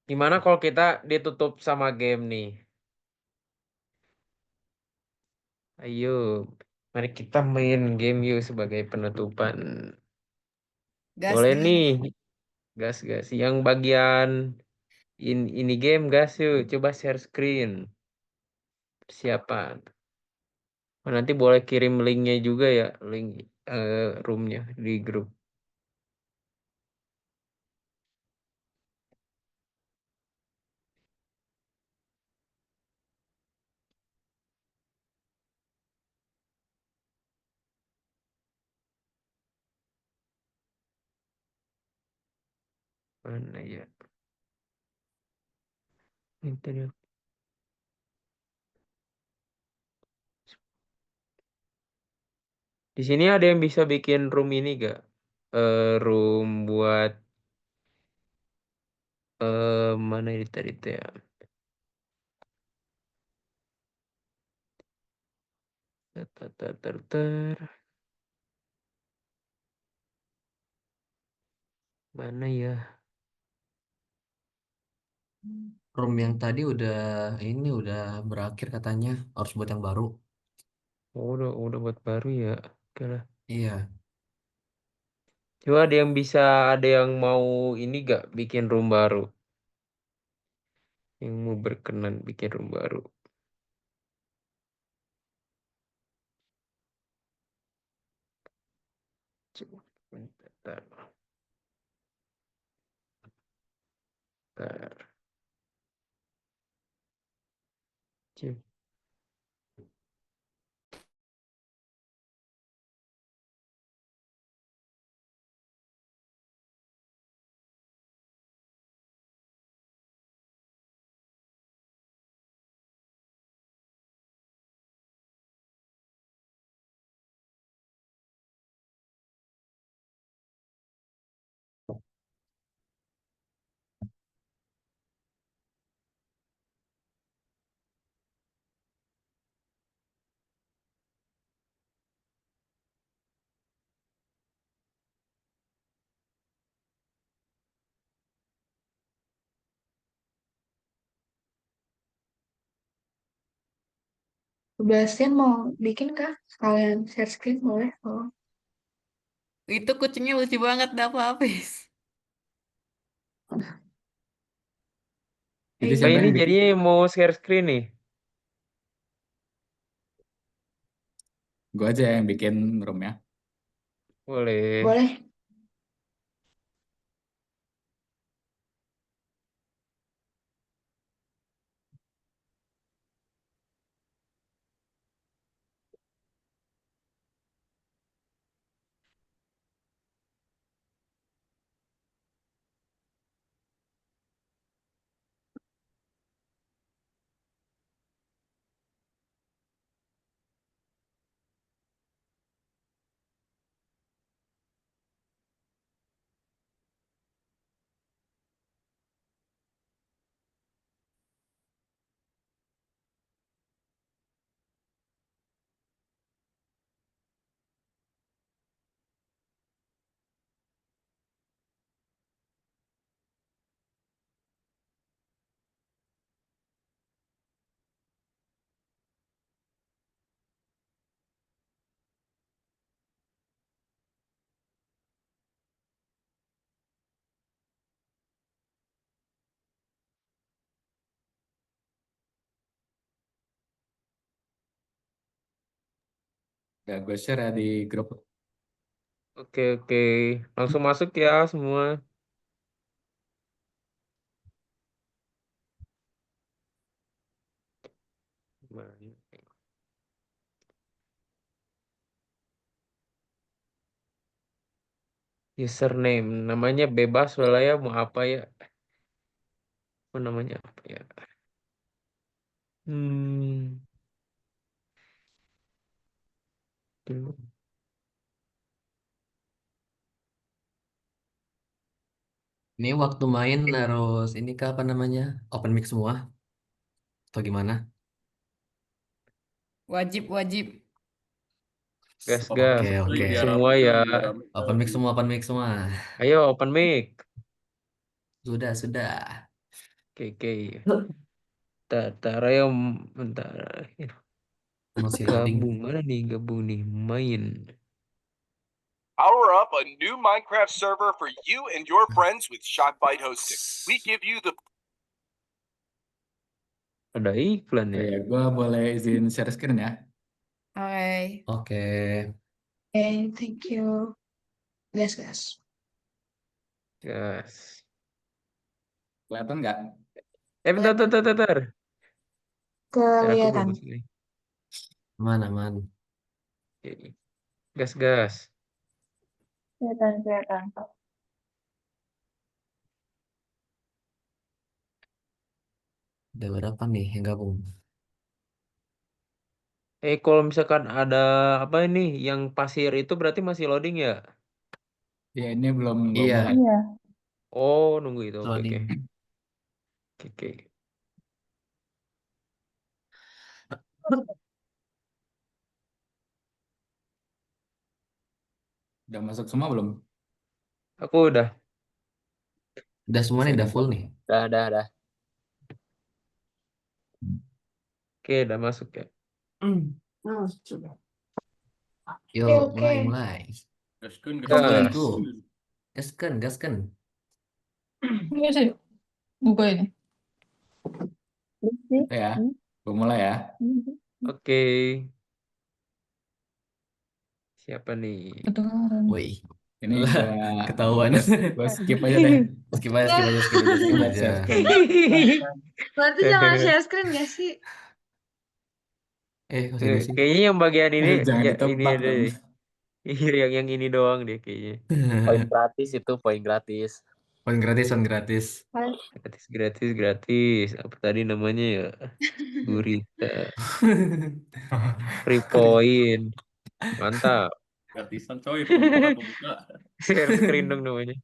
Gimana kalau kita ditutup sama game nih? Ayo, mari kita main game yuk sebagai penutupan. Gas, Boleh gas. nih, gas, gas. Yang bagian ini game gas yuk. Coba share screen. Persiapan. Oh, nanti boleh kirim linknya juga ya, link roomnya di grup. Mana ya? Ini tadi. Di sini ada yang bisa bikin room ini gak? Room buat mana ini tadi tuh ya? Ter, ter, ter, ter. Mana ya? Room yang tadi udah berakhir katanya, harus buat yang baru. Oh, udah buat baru ya. Oke lah. Iya. Coba ada yang mau ini gak bikin room baru? Yang mau berkenan bikin room baru. Coba. Bentar, bentar. Coba. Sebastian mau bikin kah? Sekalian share screen boleh? Oh. Itu kucingnya lucu banget, dapat habis. Jadi Oh, siapa ini yang bikin? jadinya mau share screen nih. Gue aja yang bikin roomnya. Boleh. Boleh. Udah gue share ya di grup. Oke, oke. Langsung masuk ya semua. Username, namanya bebas lah ya, mau apa ya? Mau namanya apa ya? Hmm. Ini waktu main harus ini kah apa namanya? Open mic semua atau gimana? Wajib, wajib. Gas, Oke, gas. oke. Biar Semua rame, ya. biar rame. Open mic semua, open mic semua. Ayo open mic. Sudah. Oke, oke. Bentar, ayo bentar. Masih loading. Gabung mana nih? Gabung nih, main. Power up a new Minecraft server for you and your friends with Shockbyte hosting. We give you the Ada iklan ya? Ya, gue boleh izin share screen ya. Oke. Oke. Thank you. Gas. Gas. Kelihatan nggak? Bentar. Ntar aku Kelihatan. bagus nih. Aman. Oke. Gas. Kelihatan. Udah berapa nih yang gabung? Kalau misalkan ada apa ini yang pasir itu berarti masih loading ya? Ya, ini belum Iya. mulai. Iya. Oh, nunggu itu. Oke. Loading. Oke. Udah masuk semua belum? Aku udah. Udah semua nih, udah full nih. Dah. Oke, udah masuk ya. Yo, Oke. mulai. Gaskeun, Gas. Let's go. Gaskan. Ini saya buka ini. Ya, gue mulai ya. Oke. Siapa nih? Kedengaran. Woi. Ini gue Ketahuan. gue skip aja deh. Skip aja. Berarti jangan share screen gak sih? Kok sini sih? Kayaknya yang bagian ini Jangan ya, ditebak ini ada dong. deh. Iya, yang ini doang deh kayaknya. Poin gratis itu, poin gratis. Poin gratis. Gratis. Apa tadi namanya ya? Gurita. Free point. Mantap. Gratisan coy, pembuka. Share screen dong namanya.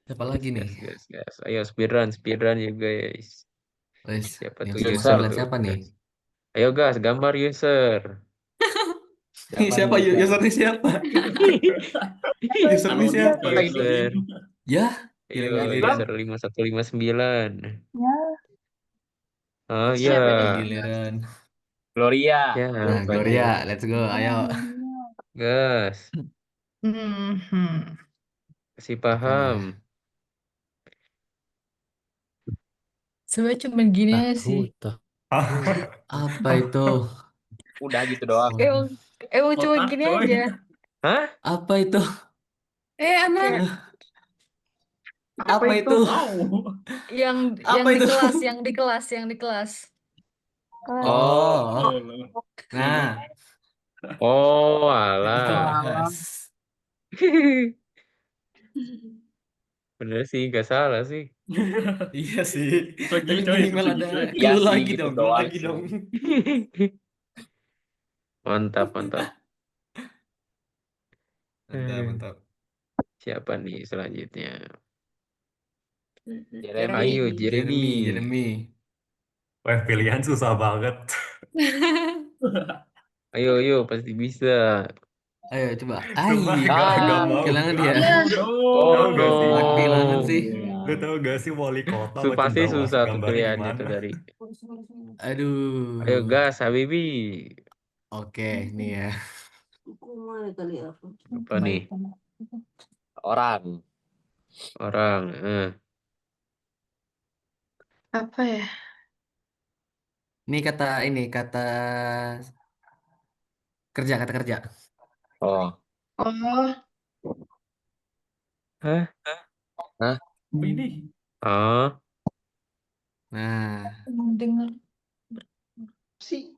Siapa lagi nih? Gas. Ayo speedrun juga ya. Siapa yang tuh susah user lihat tuh? siapa nih? Ayo gas, gambar user. Siapa usernya siapa? Usernya siapa? User. Ya, Ayo, giliran. user 5159. Ya. Oh Siapa iya. nih? Gloria. Ya, Nah, Gloria, let's go. Ayo. gas. Kasih paham. Sebenarnya cuma gini aja sih. Apa itu? Udah gitu doang. Emang cuma gini aja. Hah? Apa itu? Anak. Apa itu? Yang di kelas. Oh. Nah. Oh, alah. Bener sih, gak salah sih. Iya sih. Pergi, Tapi coy, minimal ada coy. clue Iya sih, lagi gitu dong. doang. Mantap. Mantap. Siapa nih selanjutnya? Jeremy. Ayo, Jeremy. Wah, pilihan susah banget. Ayo, pasti bisa. Ayo coba. Sumpah, gak mau. Kehilangan dia. Oh, Gak sih? Kehilangan sih. Lu tau gak sih wali kota sama Pasti cendrawasih susah tuh gambarnya pilihan gimana? itu dari. Aduh. Ayo gas, Habibi. Oke, nih ya. Apa nih? Orang. Apa ya? Ini kata kata kerja. Oh. Oh, Hah? Hah? Apa ini? Oh, Nah, Mendengar sih.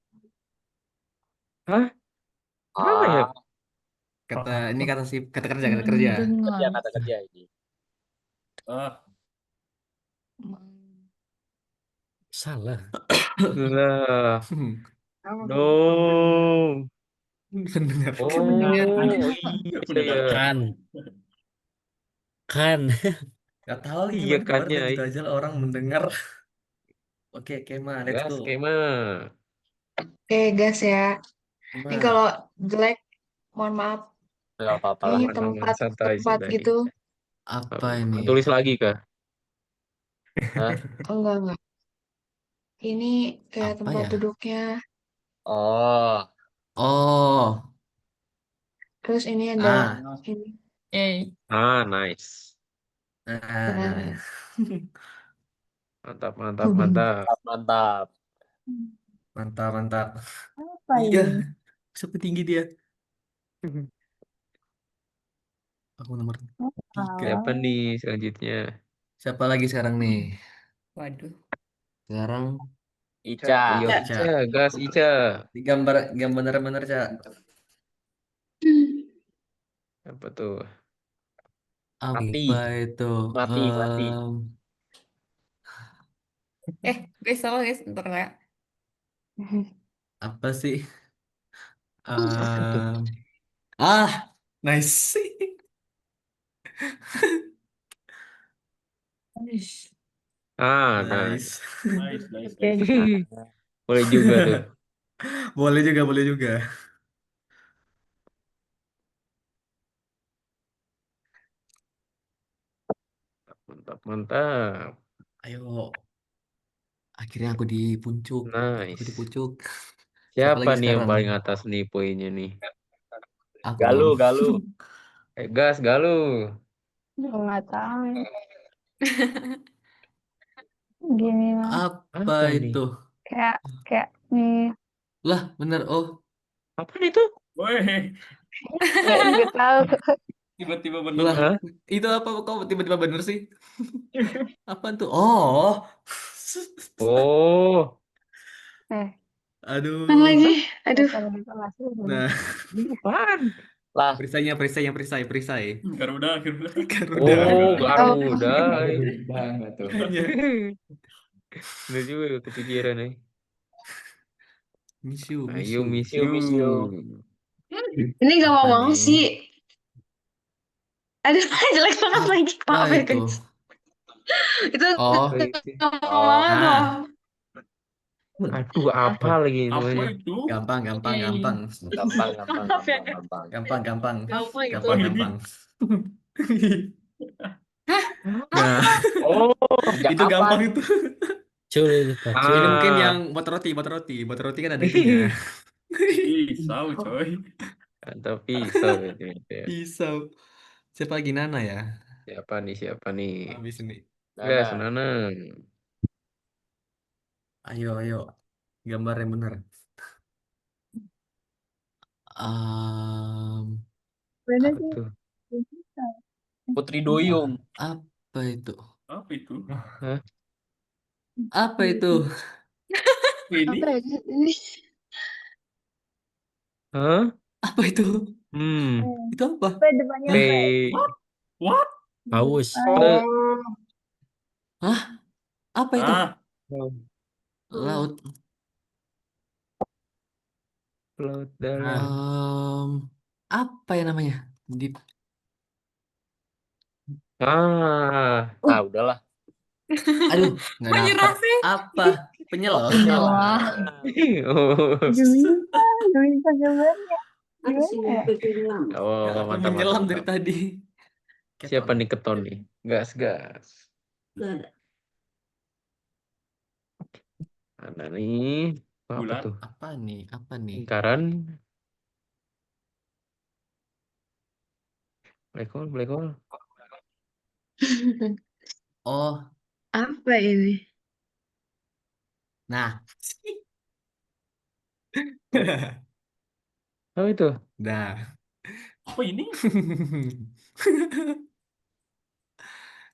hah? Apa ya? Ah, ini kata kerja, kata kerja. Kerja, mendengar. kata kerja ini. Salah. Lah, no. Mendengar. Oh, Mendengar. iya saya. Kan. Kan. Gak tahu lagi Iya gimana kannya. keluar gitu aja lah orang mendengar. Oke, mah, let's Gas, go. Kema. Oke, gas ya. Ini Mah, kalau jelek, mohon maaf. Gak apa-apa lah. Ini Aman, santai, tempat santai. gitu. apa ini? Tulis lagi kah? Hah? Enggak. Ini kayak Apa tempat ya? duduknya. Oh. Oh, Terus ini ada ah, ini. Ah, nice. nah. Mantap, mantap, mantap. Mantap. Mantap, mantap. Apa Iya, ini? siapa tinggi dia? Aku nomor 3. Siapa nih selanjutnya? Siapa lagi sekarang nih? Waduh. Sekarang Ica. Ayo, Ica. Ica, gas, Ica. Di gambar bener-bener, Ca. Apa tuh? Mati. Apa itu? Mati. Guys, salah guys, bentar ya. Apa sih? Apa tuh? Nice. Ah, Nice. nice. Nice. Oke. Boleh juga tuh. Boleh juga. Mantap, mantap. Ayo. Akhirnya aku di puncak. Aku di Nice. pucuk. Siapa Siapa lagi nih yang sekarang? paling atas nih poinnya nih? Aku Galuh. dong. Gas, Galuh. Nggak tahu. Gini lah. Apa Apa nih? itu? Kayak nih. Lah, bener. Oh, Apa itu? Weh, Nggak tahu. tiba-tiba bener. lah. Hah? Itu apa kok tiba-tiba bener sih? Apa tuh? Oh. Oh, Aduh. Mana lagi? Aduh. Gitu nggak sih? Nah, ini apaan? Lah. perisai. Garuda. Garuda. Oh, Garuda. banget tuh. Iya. Udah juga kepikiran nih. Miss you. Ayo, miss Miss you. you. Ini gak Apa mau nih? sih. Aduh, jelek banget lagi. Apa Maaf ya itu? guys. Itu Oh, gak mau banget loh. Aduh, apa lagi Apa namanya? itu? gampang. Gampang. Maaf ya. Gampang. Apa itu? Gampang. Hah? Nah, Oh, itu gampang itu. Curi lupa. Ini mungkin ah, yang buat roti. Buat roti kan ada itunya. Pisau coy. mantap pisau itu. Pisau. Siapa lagi Nana ya? Siapa nih? Habis ini. Gas, Nana. Nanang. Ayo. Gambar yang benar. Bener Apa sih. tuh? Putri Duyung. Apa itu? Apa itu? Hah? Apa itu? Ini? Apa ya ini? Hah? Apa itu? Itu apa? P depannya P. What? Haus. Hah? Apa itu? Laut Laut. dalam. Apa ya namanya? Udahlah. Aduh, nggak Menyerah dapat. sih. Apa? Penyelah. Oh, Gak bisa gambarnya. Gimana ya? oh, mantap. Menyelam dari tadi. Siapa nih keton nih? Gas. Ada nih. Apa Bulat. tuh? Apa nih? Lingkaran. Black hole. Oh, Apa ini? nah. Oh itu. Dah. Apa ini?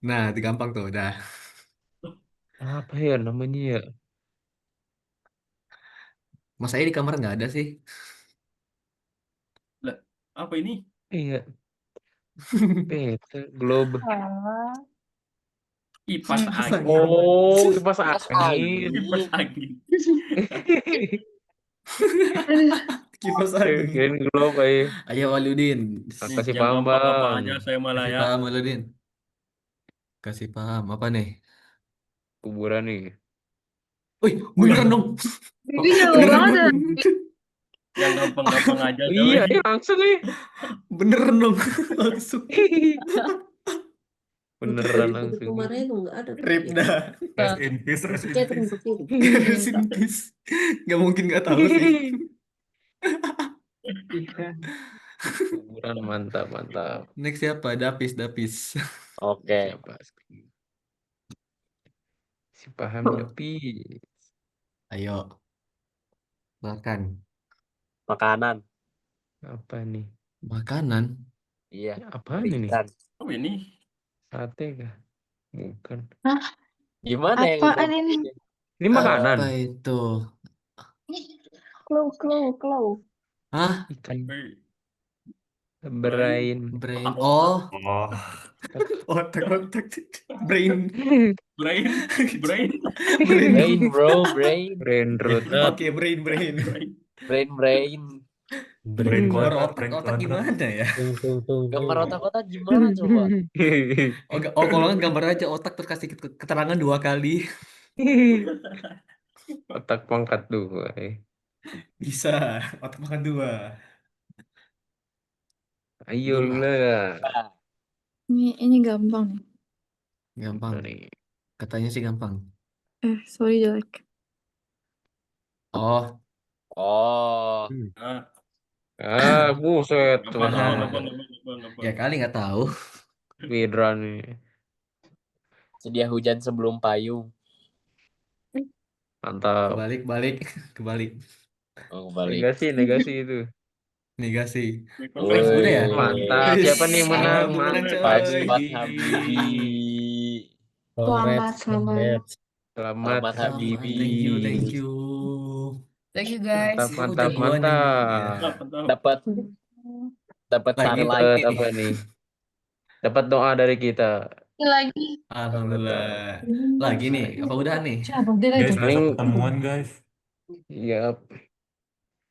Nah, itu gampang tuh, dah. Apa ya namanya ya? Mas saya di kamar nggak ada sih. Lah, apa ini? Iya. Peta globe. Wah, Kipas Kipas angin. angin. Oh, kipas Kipas angin. Kipas angin. angin. Kipas Saya angin. kirain globe aja. Ayo Waludin. Kasih Yang paham gampang-gampang bang. aja saya malah Kasih ya. paham Waludin. Kasih paham apa nih? Kuburan nih. Wih, beneran dong. Ini jauh Beneran banget ya. dong. Yang gampang-gampang aja Iya, coy. langsung nih. Beneran dong. Langsung. Beneran langsung. Kemarin itu nggak ada. Rip dah. Rest in peace, rest in Kayak peace. Rest in peace. Gak mungkin gak tahu sih. Kuburan mantap, mantap. Next siapa? Dapis. Oke. Siapa? Si paham tapi Ayo. Makan. Makanan. apa nih? Makanan. Iya. Ya, apaan ini? Ikan. Oh ini. Sate kah? Bukan. Hah? Gimana yang Apaan itu? ini? Ini makanan. Apa itu? clue. Hah? Ikan Wih, brain. Brain. Oh. Oh, Otak. Brain. brain. Brain. Brain, bro. Brain. Brain root. Oke, brain. Brain. brain Gambar quadrat, otak brain otak quadrat. gimana ya? Gambar otak-otak gimana coba? Oh, kalau nggak gambar aja otak terus kasih keterangan 2 kali. Otak pangkat 2. Bisa. Otak makan 2. Ayo Dulu lah. Ini gampang nih. Gampang. Nih. Katanya sih gampang. Sorry jelek. Oh. Oh. Buset. Gampang. Ya kali nggak tahu. Speedrun nih. Sedia hujan sebelum payung. Mantap. Kebalik. Oh, balik. Negasi itu. Negasi. Woi. Udah ya? Mantap. Siapa nih yang menang? Menang, coy. Selamat Habibi. Selamat. Selamat Habibi. Thank you. Thank you guys. Mantap. Dapat sunlight. Apa nih? Dapat doa dari kita. Lagi. Alhamdulillah. Lagi nih, apa udah nih? Guys, besok ketemuan guys. Iya.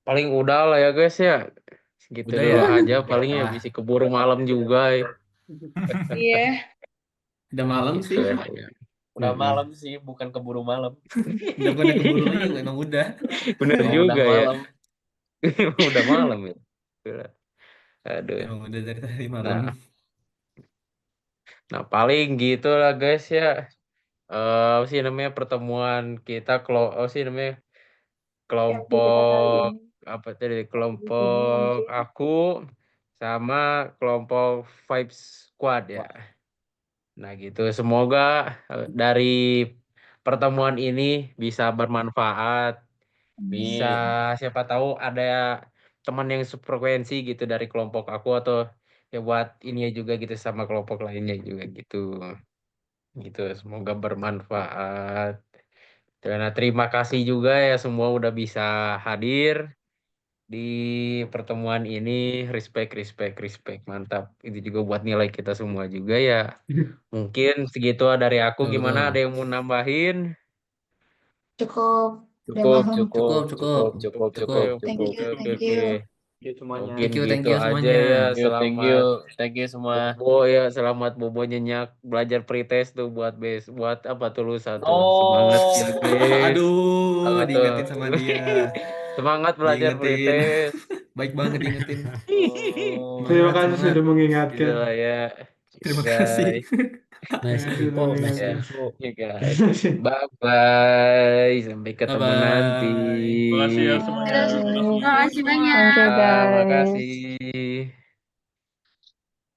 Paling udah lah ya guys ya. Segitu Udah dulu ya? aja. Paling ya bisa keburu malam juga ya. Iya. Udah malam sih. Udah malam sih, bukan keburu malam. Udah bukan keburu lagi, emang udah. Bener juga udah ya. malam. Udah malam ya. Aduh. Emang udah dari tadi malam. Nah paling gitu lah guys ya. Apa sih namanya pertemuan kita kelompok apa tadi kelompok aku sama kelompok Vibes Squad ya. Nah gitu semoga dari pertemuan ini bisa bermanfaat, bisa siapa tahu ada teman yang sefrekuensi gitu dari kelompok aku atau ya buat ini juga gitu sama kelompok lainnya juga gitu semoga bermanfaat. Karena terima kasih juga ya semua udah bisa hadir di pertemuan ini. Respect mantap. Itu juga buat nilai kita semua juga ya. Mungkin segitu dari aku. Gimana, ada yang mau nambahin? Cukup. Cukup. Thank you. Mungkin Thank you gitu aja semuanya. ya. Thank you semua. Bobo ya, selamat Bobo nyenyak belajar pretest tuh buat apa tuh lusa tuh. Oh. Semangat ya, guys. Aduh, diingetin sama dia. Semangat belajar pretest. Baik banget diingetin. Terima kasih sudah mengingatkan. Gitu lah ya. Terima kasih. Nice info. Ya guys. Bye-bye. Sampai ketemu nanti. Terima kasih ya semuanya. Terima kasih banyak. Thank you guys. Terima kasih.